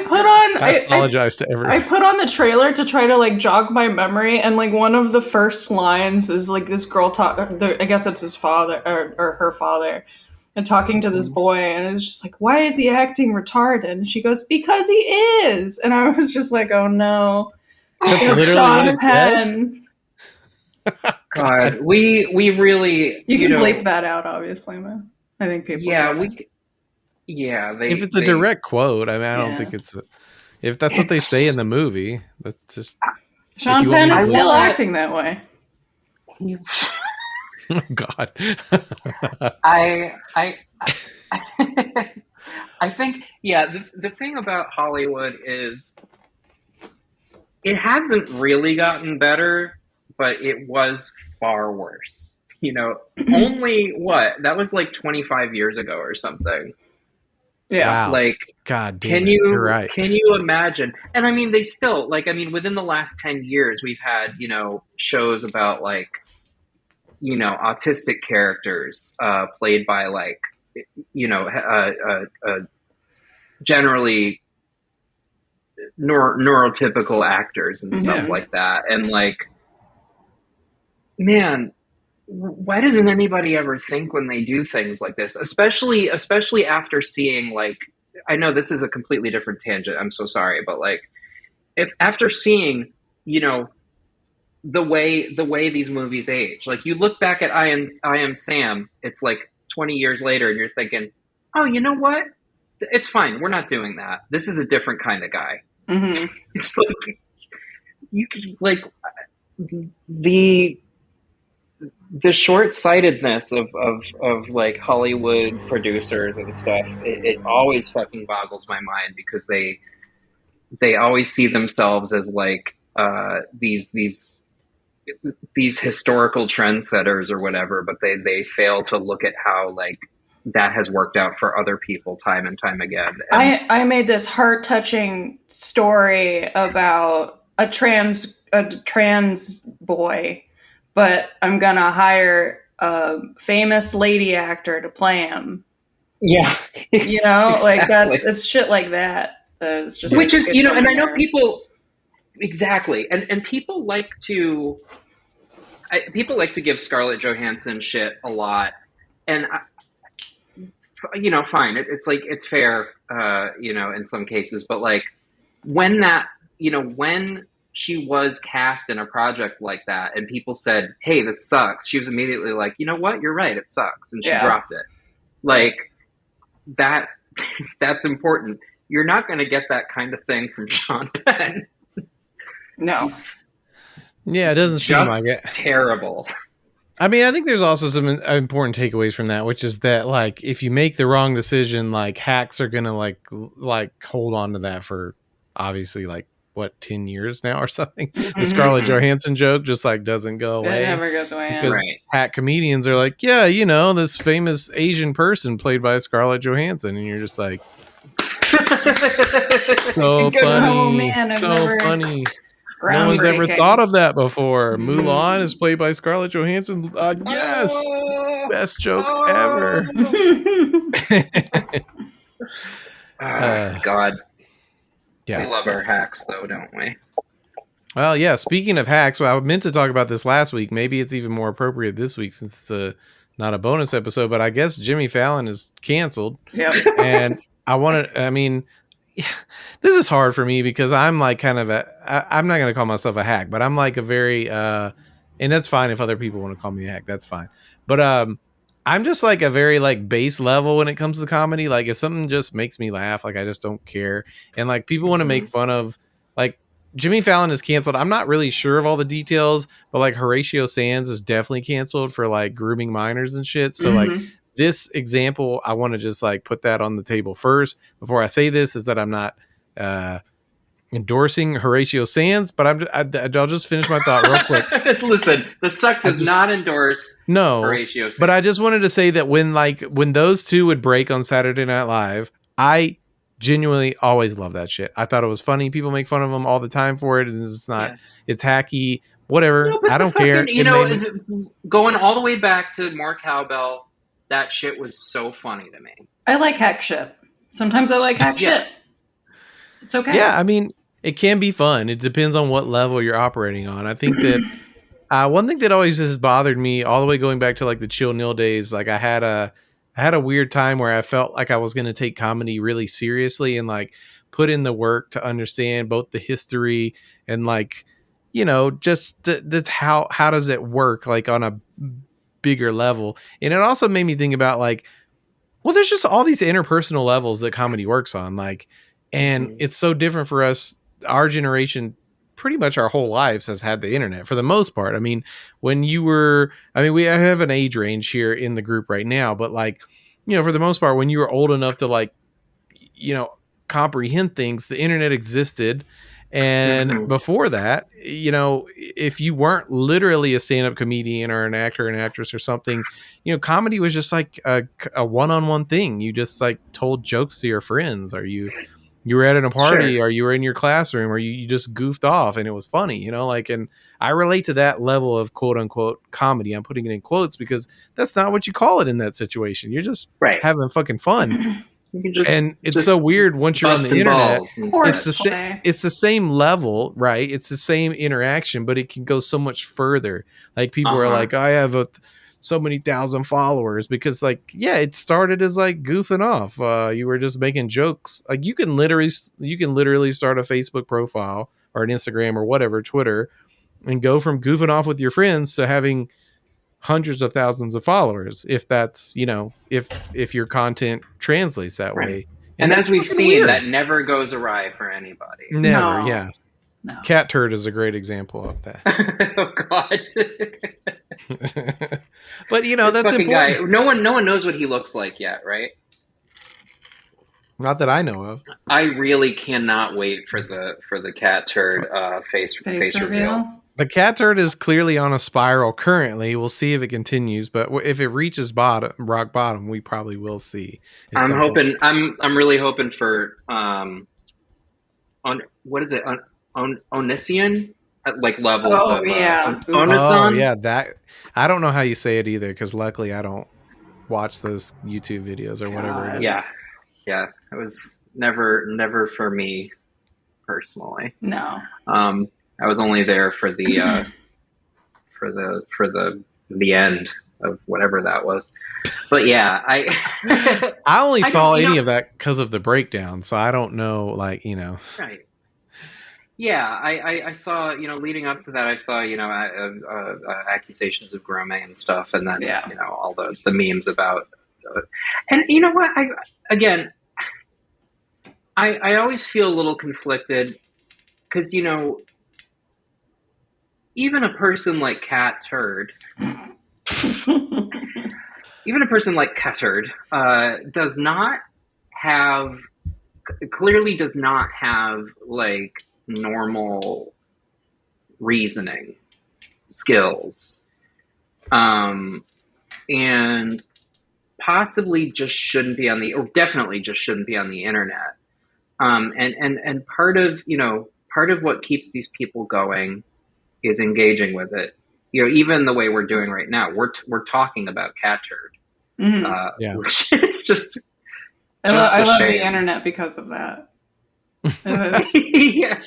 apologize to everyone. I put on the trailer to try to like jog my memory, and like one of the first lines is like this girl I guess it's his father or her father, and talking to this boy, and it's just like, why is he acting retarded? And she goes, because he is. And I was just like, oh no. That's literally Sean Penn. God, we really you can bleep that out, obviously, man. I think people. If it's a direct quote, I mean, I don't think it's. If that's what they say in the movie, that's just. Sean Penn is still acting that way. Oh God. I think the thing about Hollywood is. It hasn't really gotten better, but it was far worse. Only that was like 25 years ago or something. Yeah. Wow. Like, God damn you're right. Can you imagine? And I mean, they still within the last 10 years, we've had, shows about like, autistic characters, played by like, generally neurotypical actors and stuff like that. And like, man, why doesn't anybody ever think when they do things like this, especially after seeing, like, I know this is a completely different tangent, I'm so sorry, but like, if after seeing, the way these movies age, like you look back at I Am Sam, it's like 20 years later and you're thinking, oh, you know what? It's fine. We're not doing that. This is a different kind of guy. Mm-hmm. It's like you can, like, the short-sightedness of like Hollywood producers and stuff. It always fucking boggles my mind because they always see themselves as like these historical trendsetters or whatever, but they fail to look at how like that has worked out for other people time and time again. And I made this heart-touching story about a trans boy, but I'm gonna hire a famous lady actor to play him. Yeah, exactly. Like it's shit like that. It's just which is and I know people exactly, and people like to give Scarlett Johansson shit a lot, and fine. It's like, it's fair, in some cases, but like when when she was cast in a project like that and people said, "Hey, this sucks," she was immediately like, "You know what? You're right. It sucks." And she dropped it. Like that, that's important. You're not going to get that kind of thing from Sean Penn. No. Yeah, it doesn't seem like it. Terrible. I mean, I think there's also some important takeaways from that, which is that like if you make the wrong decision, like hacks are gonna like hold on to that for obviously like 10 years now or something. The Scarlett Johansson joke just like doesn't go away. It never goes away. Because hack comedians are like, yeah, this famous Asian person played by Scarlett Johansson, and you're just like, so funny, oh, man, funny. No one's ever thought of that before. Mulan is played by Scarlett Johansson. Yes, best joke ever. God. Yeah. We love our hacks, though, don't we? Well, yeah. Speaking of hacks, well, I meant to talk about this last week. Maybe it's even more appropriate this week since it's not a bonus episode. But I guess Jimmy Fallon is canceled. Yeah. And this is hard for me because I'm like kind of I'm not going to call myself a hack, but I'm like a very, and that's fine if other people want to call me a hack. That's fine. But I'm just like a very like base level when it comes to comedy. Like if something just makes me laugh, like I just don't care. And like people want to make fun of like Jimmy Fallon is canceled. I'm not really sure of all the details, but like Horatio Sands is definitely canceled for like grooming minors and shit. So like this example, I want to just like put that on the table first before I say this is that I'm not endorsing Horatio Sands, but I'll just finish my thought real quick. Listen, the Succ does not endorse Horatio Sands. But I just wanted to say that when those two would break on Saturday Night Live, I genuinely always love that shit. I thought it was funny. People make fun of them all the time for it, and it's not. Yeah. It's hacky. Whatever. No, I don't care. Going all the way back to more cowbell, that shit was so funny to me. I like hack shit. Sometimes I like hack shit. It's okay. Yeah, I mean, it can be fun. It depends on what level you're operating on. I think that one thing that always has bothered me all the way going back to like the Chill Nil days, like I had a weird time where I felt like I was going to take comedy really seriously and like put in the work to understand both the history and like, just how does it work like on a bigger level. And it also made me think about like, well, there's just all these interpersonal levels that comedy works on. Like, and it's so different for us. Our generation, pretty much our whole lives has had the internet for the most part. I mean, we have an age range here in the group right now, but like, for the most part, when you were old enough to like, comprehend things, the internet existed. And before that, if you weren't literally a stand-up comedian or an actor and actress or something, comedy was just like a one-on-one thing. You just like told jokes to your friends, or you were at a party, or you were in your classroom, or you just goofed off and it was funny, and I relate to that level of quote unquote comedy. I'm putting it in quotes because that's not what you call it in that situation. You're just having fucking fun. It's so weird once you're on the internet. It's the same level, right? It's the same interaction, but it can go so much further. Like people are like, I have so many thousand followers because like, it started as like goofing off. You were just making jokes. Like you can literally start a Facebook profile or an Instagram or whatever, Twitter, and go from goofing off with your friends to having hundreds of thousands of followers, if that's if your content translates that way. And as we've seen, weird. That never goes awry for anybody. Never. No. Cat Turd is a great example of that. Oh God. But that's important. Guy, no one knows what he looks like yet, right? Not that I know of. I really cannot wait for the Cat Turd face reveal. The Cat Turd is clearly on a spiral currently. We'll see if it continues, but if it reaches rock bottom, we probably will see. I'm hoping. I'm really hoping for what is it? Onision like levels of Onison. Oh yeah, that I don't know how you say it either because luckily I don't watch those YouTube videos or whatever it is. Yeah, it was never for me personally. No. I was only there for the for the end of whatever that was. But yeah, I only saw you any know, of that because of the breakdown, so I don't know, like, you know. right. Yeah, I saw, leading up to that, I saw, accusations of grooming and stuff, and then, Yeah. all the memes about, and you know what, again, I always feel a little conflicted because, even a person like Cat Turd, does not have, clearly does not have like normal reasoning skills, and possibly just shouldn't be or definitely just shouldn't be on the internet. And part of what keeps these people going is engaging with it. Even the way we're doing right now, we're talking about Cat Turd, Yeah. which is just I love shame. the internet because of that. It was Yeah.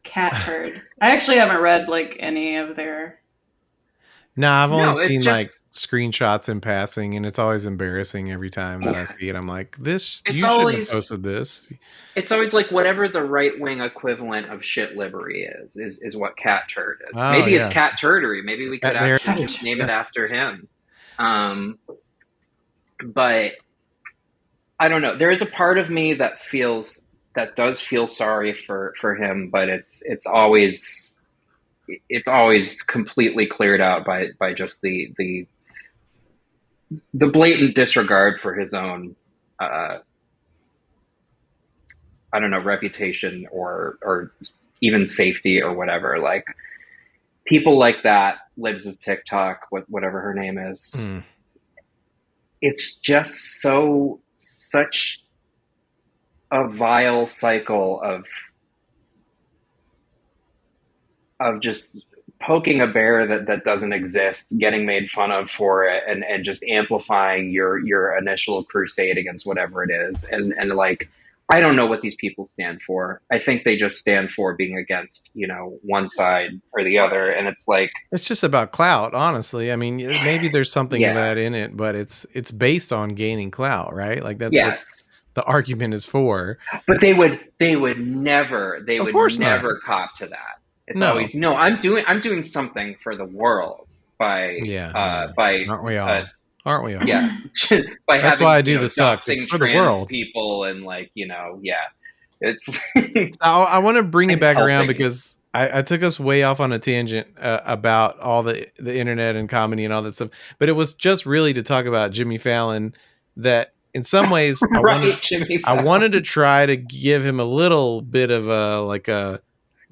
Cat Turd. I actually haven't read like any of their. No, I've only it's seen like just- screenshots in passing, and it's always embarrassing every time that I see it. I'm like, this, It's you shouldn't always- have posted this. It's always like whatever the right wing equivalent of shit livery is what Cat Turd is. Oh, Maybe yeah. it's Cat Turdery. Maybe we could There- actually just name it after him. But I don't know. There is a part of me that does feel sorry for him, but it's always completely cleared out by just the blatant disregard for his own I don't know, reputation or even safety or whatever. Like people like that, Libs of TikTok, whatever her name is. It's just such a vile cycle of just poking a bear that doesn't exist, getting made fun of for it, and just amplifying your initial crusade against whatever it is. And like, I don't know what these people stand for. I think they just stand for being against, one side or the other. And it's like, it's just about clout, honestly. I mean, maybe there's something of that in it, but it's based on gaining clout, right? Like that's what the argument is for. But they would never cop to that. It's always, no, I'm doing something for the world by aren't we all? Aren't we all? Yeah. By That's having, why I do the Succ. It's for the world. People and like, it's. I want to bring it back around because I took us way off on a tangent about all the internet and comedy and all that stuff, but it was just really to talk about Jimmy Fallon. That in some ways, I wanted to try to give him a little bit of a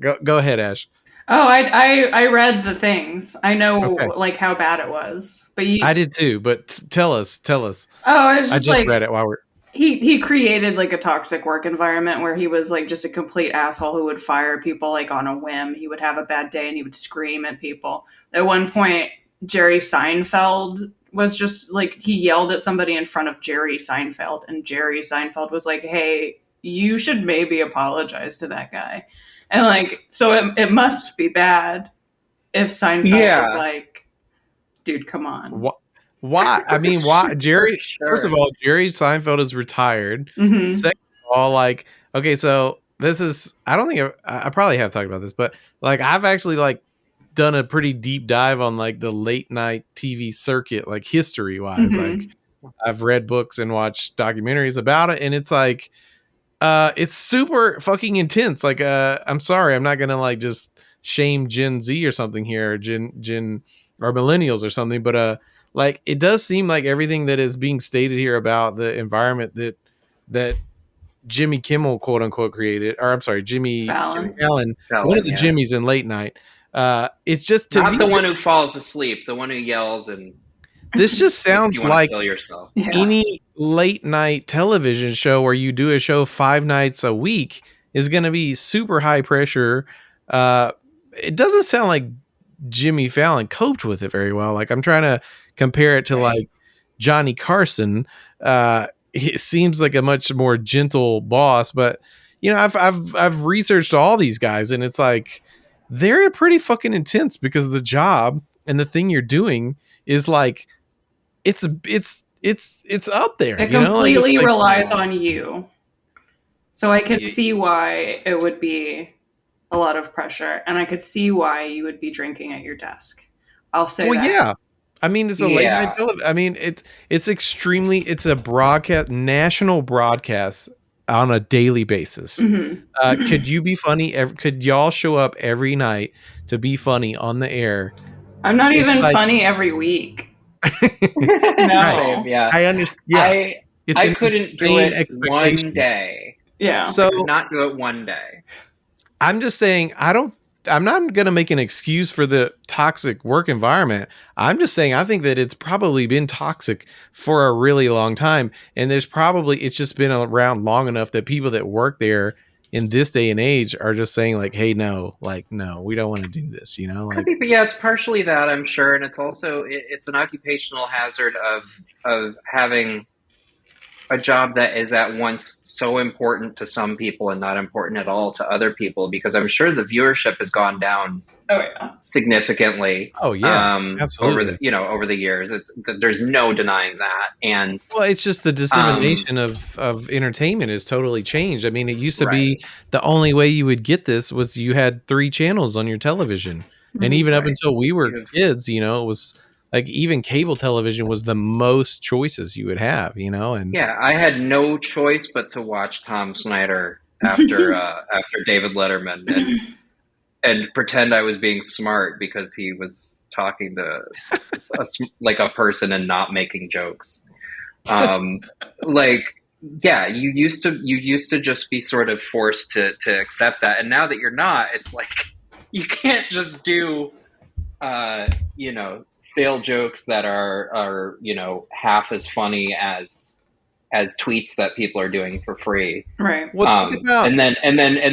go ahead, Ash. Oh, I read the things. I know like how bad it was, but I did too. But tell us. Oh, I just like, read it while we're. He created like a toxic work environment where he was like just a complete asshole who would fire people like on a whim. He would have a bad day and he would scream at people. At one point, Jerry Seinfeld was just like, he yelled at somebody in front of Jerry Seinfeld, and Jerry Seinfeld was like, "Hey, you should maybe apologize to that guy." And like, so it must be bad if Seinfeld was like, "Dude, come on." Why? I mean, why? Jerry, first of all, Jerry Seinfeld is retired. Mm-hmm. Second of all, like, okay, so this is, I don't think I probably have talked about this, but like, I've actually like done a pretty deep dive on like the late night TV circuit, like history wise. Mm-hmm. Like, I've read books and watched documentaries about it, and it's like, it's super fucking intense. Like, I'm sorry, I'm not gonna like just shame Gen Z or something here, or Gen or millennials or something, but like it does seem like everything that is being stated here about the environment that Jimmy Kimmel quote unquote created, or I'm sorry, Jimmy Fallon, one of the Jimmys in late night. It's just to not me, the one who falls asleep, the one who yells and. This just sounds like kill yourself. Any late night television show where you do a show 5 nights a week is going to be super high pressure. It doesn't sound like Jimmy Fallon coped with it very well. Like I'm trying to compare it to like Johnny Carson. It seems like a much more gentle boss, but I've researched all these guys, and it's like they're pretty fucking intense because the job and the thing you're doing is like it's up there. It you know, like, completely it's like, relies on you. So I could y- see why it would be a lot of pressure, and I could see why you would be drinking at your desk. I'll say well, that. yeah. I mean, it's a late night Yeah. television. I mean, it's a broadcast, national broadcast on a daily basis. Mhm. Could you be funny? Could y'all show up every night to be funny on the air? I'm not It's even like, funny every week. right. Same, yeah. I understand. Yeah, it's I an couldn't do insane it one expectation. day. Yeah. So Could not do it one day. I'm just saying, I'm not going to make an excuse for the toxic work environment. I'm just saying, I think that it's probably been toxic for a really long time. And it's just been around long enough that people that work there in this day and age are just saying like, hey, no, we don't want to do this, you know? Could Like, be, but yeah, it's partially that, I'm sure, and it's also it's an occupational hazard of having a job that is at once so important to some people and not important at all to other people, because I'm sure the viewership has gone down Oh yeah. significantly. oh yeah, Over absolutely. over the years. There's no denying that. And Well, it's just the dissemination of entertainment has totally changed. I mean, it used to right, be the only way you would get this was you had 3 channels on your television. And Mhm. even up right. until we were You have, kids, you know, it was like even cable television was the most choices you would have, you know, and yeah, I had no choice but to watch Tom Snyder after David Letterman and pretend I was being smart because he was talking to like a person and not making jokes. Um, like, yeah, you used to just be sort of forced to accept that, and now that you're not, it's like you can't just do stale jokes that are half as funny as tweets that people are doing for free. Right. well, think about And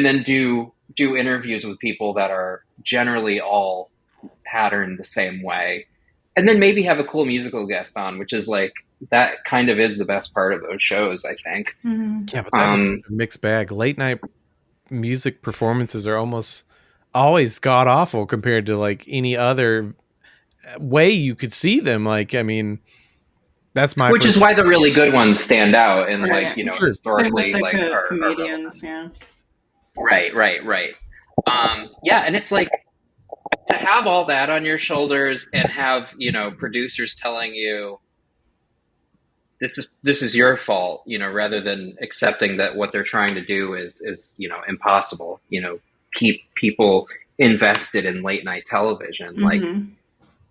then do interviews with people that are generally all patterned the same way, and then maybe have a cool musical guest on, which is like that kind of is the best part of those shows, I think. Mhm. yeah, but that is Um, a mixed bag. Late night music performances are almost always god awful compared to like any other way you could see them. Like, I mean, that's my which is why the really good ones stand out and Right. like Sure. Same with historically the like are comedians. Yeah. right. Yeah, and it's like to have all that on your shoulders and have producers telling you this is your fault, rather than accepting that what they're trying to do is impossible. People invested in late night television, like Mhm.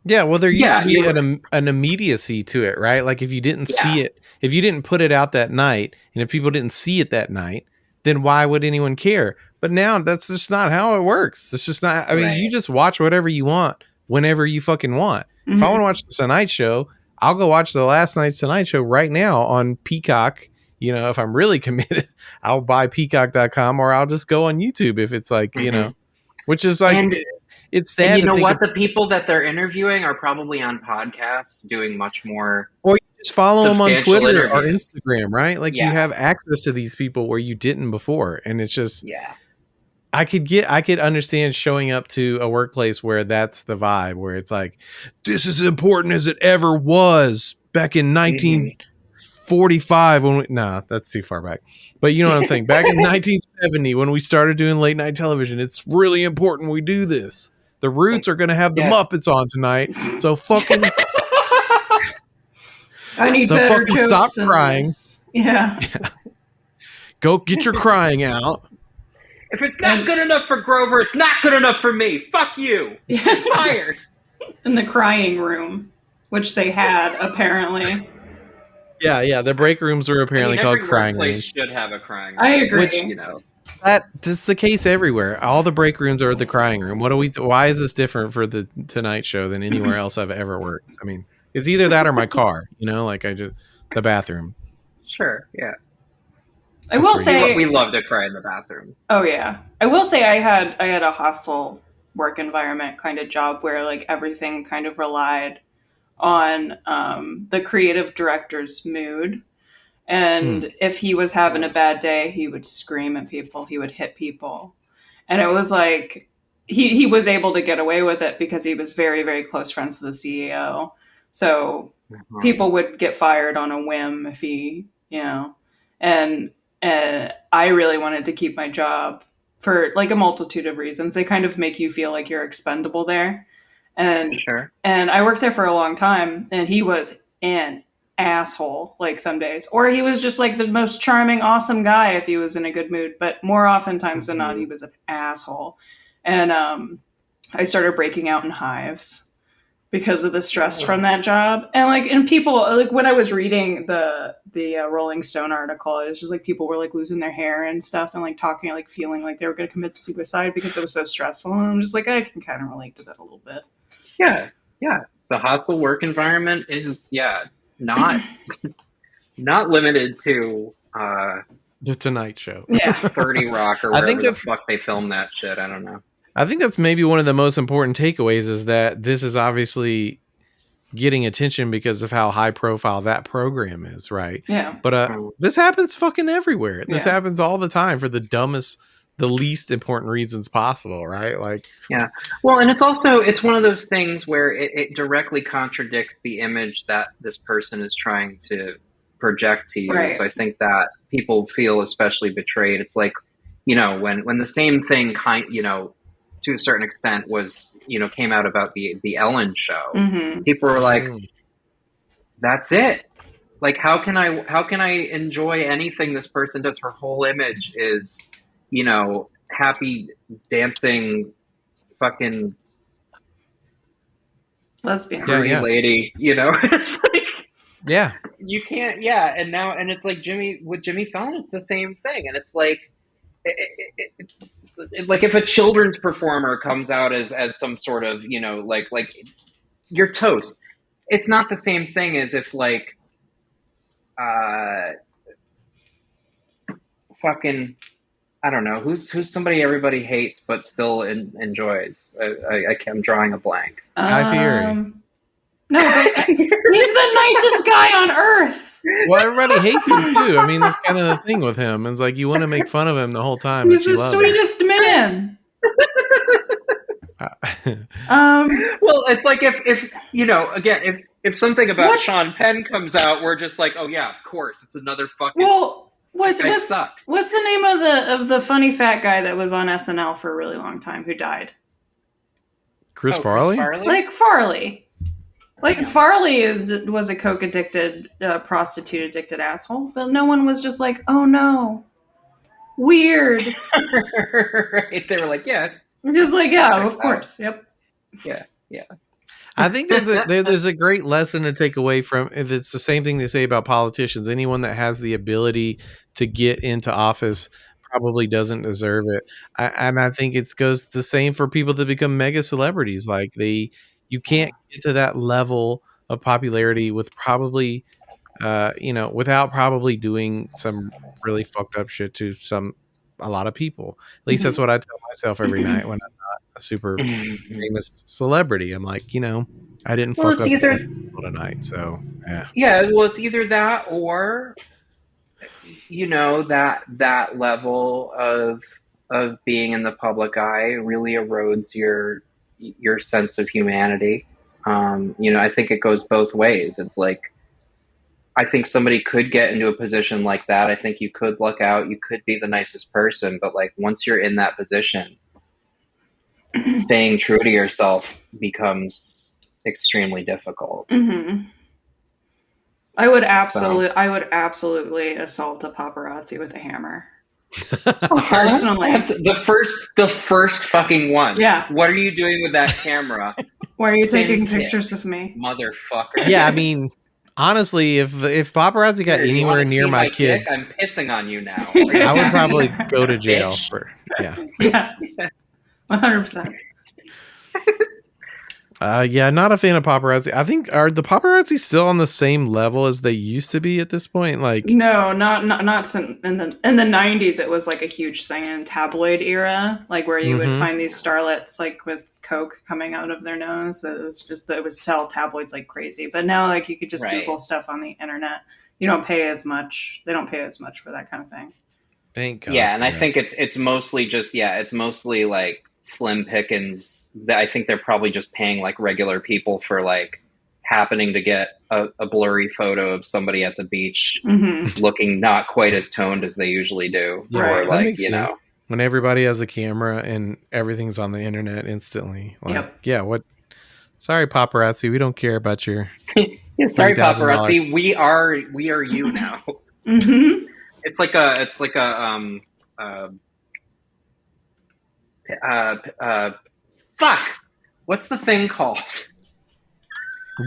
Yeah, well, there used yeah, to be an immediacy to it, right? Like if you didn't see yeah, it, if you didn't put it out that night, and if people didn't see it that night, then why would anyone care? But now that's just not how it works. It's just not. I mean, you right. just watch whatever you want whenever you fucking want. If I want Mhm. to watch the Tonight Show, I'll go watch the last night's Tonight Show right now on Peacock. You know, if I'm really committed, I'll buy peacock.com or I'll just go on YouTube if it's like, Hmm. which is like, And it's and sad you to know think what? The people that they're interviewing are probably on podcasts doing much more or you just follow them on substantial Twitter or interviews. Instagram, right? Like you Yeah, have access to these people where you didn't before. And it's just, yeah. I could understand showing up to a workplace where that's the vibe, where it's like, this is as important as it ever was back in Hmm. 1945 nah, that's too far back. But you know what I'm saying? Back in 1970, when we started doing late night television, it's really important we do this. The Roots Like, are going to have the yeah. Muppets on tonight. So fucking I need so better fucking stop jokes than crying. this. Yeah. Go get your crying out. If it's not good enough for Grover, it's not good enough for me. Fuck you. Yeah. Fired. In the crying room, which they had apparently. Yeah. The break rooms are I apparently mean, called every crying workplace rooms. should have a crying I room, agree. Which that's the case everywhere. All the break rooms are the crying room. Why is this different for the Tonight Show than anywhere else I've ever worked? I mean, it's either that or my car, like the bathroom. Sure, yeah. I will That's where say We love to cry in the bathroom. Oh yeah. I will say I had a hostile work environment kind of job where like everything kind of relied on the creative director's mood. And if he was having a bad day, he would scream at people, he would hit people. And it was like he was able to get away with it because he was very, very close friends with the CEO. So people would get fired on a whim if he, and I really wanted to keep my job for like a multitude of reasons. They kind of make you feel like you're expendable there. And Sure. and I worked there for a long time, and he was an asshole like some days, or he was just like the most charming, awesome guy if he was in a good mood. But more oftentimes than not, he was an asshole. And I started breaking out in hives because of the stress from that job. And people, like when I was reading the Rolling Stone article, it was just like people were like losing their hair and stuff, and like talking, like feeling like they were going to commit suicide because it was so stressful. And I'm just like, I can kind of relate to that a little bit. Yeah. The hostile work environment is not not limited to The Tonight Show. Yeah. 30 Rock or wherever the fuck they filmed that shit. I don't know. I think that's maybe one of the most important takeaways, is that this is obviously getting attention because of how high profile that program is, right? Yeah. But this happens fucking everywhere. This Yeah. happens all the time for the dumbest, the least important reasons possible, right? Like, yeah. Well, and it's one of those things where it directly contradicts the image that this person is trying to project to you. Right. So I think that people feel especially betrayed. It's like, when the same thing to a certain extent was, came out about the Ellen show. Mm-hmm. People were like, that's it. Like, how can I enjoy anything this person does? Her whole image is, happy dancing fucking Lesbian. pretty lady, it's like, yeah, you can't. Yeah. And it's like with Jimmy Fallon, it's the same thing. And it's like, like if a children's performer comes out as some sort of, like you're toast. It's not the same thing as if like, fucking, I don't know, who's somebody everybody hates but still enjoys. I'm drawing a blank. Guy Fieri. No, but he's the nicest guy on earth. Well, everybody hates him too. I mean, that's kind of the thing with him. It's like you want to make fun of him the whole time. He's the sweetest man. Well, it's like if again, if something about Sean Penn comes out, we're just like, oh yeah, of course, it's another fucking. Well, what's sucks. What's the name of the funny fat guy that was on SNL for a really long time who died? Chris Farley? Like Farley. Like Farley was a coke addicted, prostitute addicted asshole, but no one was just like, oh no, weird. Right? They were like, yeah. We're just like, yeah, of course, yep. Yeah. I think there's a great lesson to take away from. It's the same thing they say about politicians. Anyone that has the ability to get into office probably doesn't deserve it. And I think it goes the same for people that become mega celebrities. Like you can't get to that level of popularity with probably, without probably doing some really fucked up shit to a lot of people. At least that's what I tell myself every night when I'm not a super famous celebrity. I'm like, I didn't fuck up people tonight. So yeah. Yeah. Well, it's either that or, that level of being in the public eye really erodes your sense of humanity. I think it goes both ways. It's like, I think somebody could get into a position like that. I think you could luck out. You could be the nicest person, but like once you're in that position, staying true to yourself becomes extremely difficult. Mm-hmm. I would absolutely assault a paparazzi with a hammer. Personally, the first fucking one. Yeah. What are you doing with that camera? Why are you taking pictures of me, motherfucker? Yeah, I mean, honestly, if paparazzi got anywhere near my kids, I'm pissing on you now. I would probably go to jail for 100%. Not a fan of paparazzi. I think are the paparazzi still on the same level as they used to be at this point? Like, no, not since in the 90s. It was like a huge thing in tabloid era, like where you would find these starlets like with coke coming out of their nose. It would sell tabloids like crazy. But now, like, you could just Google stuff on the internet. You don't pay as much. They don't pay as much for that kind of thing. Thank God. Yeah, and I think it's mostly just it's mostly like slim pickings. I think they're probably just paying like regular people for like happening to get a blurry photo of somebody at the beach Mm-hmm. looking not quite as toned as they usually do. Yeah, Or that like, makes sense. When everybody has a camera and everything's on the internet instantly. Like, Yep. yeah, what? Sorry, paparazzi, we don't care about your. Yeah, sorry, $3,000. paparazzi. We are you now. Mm-hmm. It's like a fuck. What's the thing called?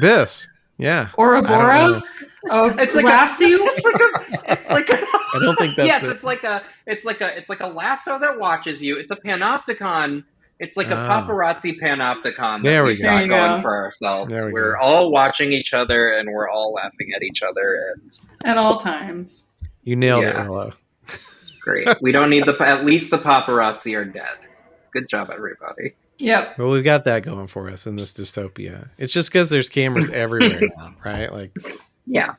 This, yeah. Ouroboros? Oh, It's like lasso? It's like a. I don't think that's yes. it. It's like a lasso that watches you. It's a panopticon. It's like a paparazzi panopticon. There we we've go. got There you going go. for ourselves. There we We're go. all watching each other and we're all laughing at each other. And At all times. You nailed it, Yeah. Willow. great. We don't need at least the paparazzi are dead. Good job, everybody. Yep. Well, we've got that going for us in this dystopia. It's just because there's cameras everywhere now, right? Like, Yeah.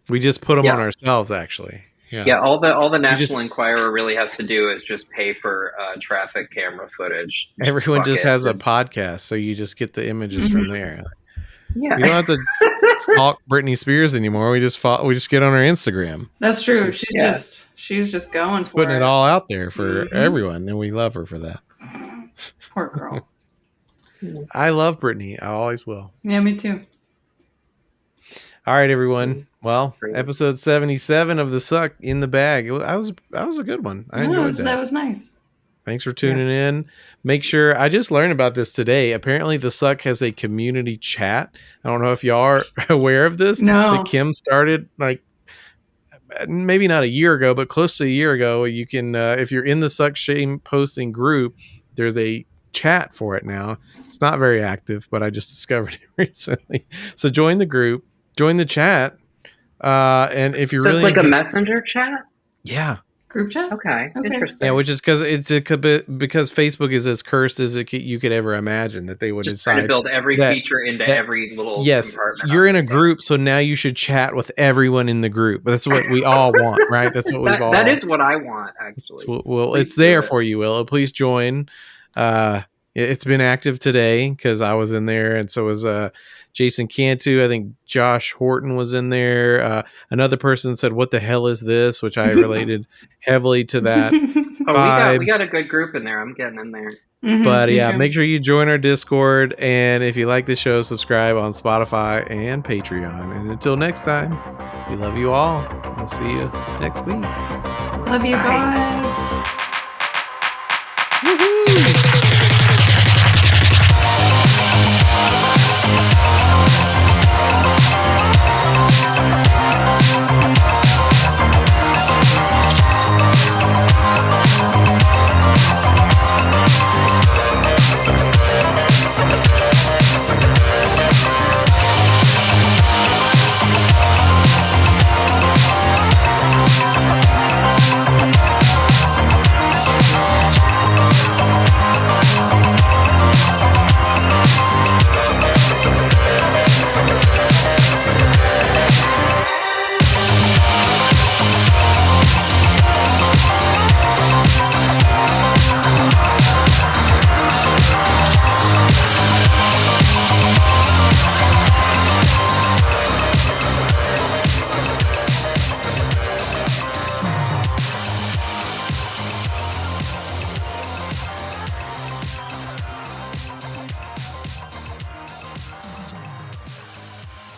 we just put them Yeah. on ourselves, actually. Yeah, all the National Enquirer really has to do is just pay for traffic camera footage. Everyone fuck just it. has a podcast, so you just get the images from there. Yeah. We don't have to stalk Britney Spears anymore. We just get on her Instagram, That's true. She's Yeah. just going for putting it all out there for Mhm. everyone, and we love her for that. Poor girl. I love Britney. I always will. Yeah, me too. All right, everyone. Well, Great. episode 77 of the Succ in the bag. That was a good one. I enjoyed that. That was nice. Thanks for tuning in. Make sure, I just learned about this today. Apparently, the Succ has a community chat. I don't know if y'all are aware of this. No. That Kim started like maybe not a year ago, but close to a year ago. You can, if you're in the Succ Shame Posting group, there's a chat for it now. It's not very active, but I just discovered it recently. So join the group, join the chat. And if you're So really it's like a messenger chat? yeah. Group chat? Okay. Interesting. Yeah, which is because because Facebook is as cursed as you could ever imagine that they would just trying decide. to build every that- feature into that- every little Yes, compartment. you're in a group, so now you should chat with everyone in the group. That's what we all want, right? That's what we've all. That is what I want, actually. Well, Please it's there do it. for you, Willow. Please join. It's been active today because I was in there, and so was Jason Cantu. I think Josh Horton was in there. Another person said, "What the hell is this?" Which I related heavily to that. Oh, we got a good group in there. I'm getting in there. Mhm, But me yeah, too. make sure you join our Discord, and if you like the show, subscribe on Spotify and Patreon. And until next time, we love you all. We'll see you next week. Love you. Bye. Bye.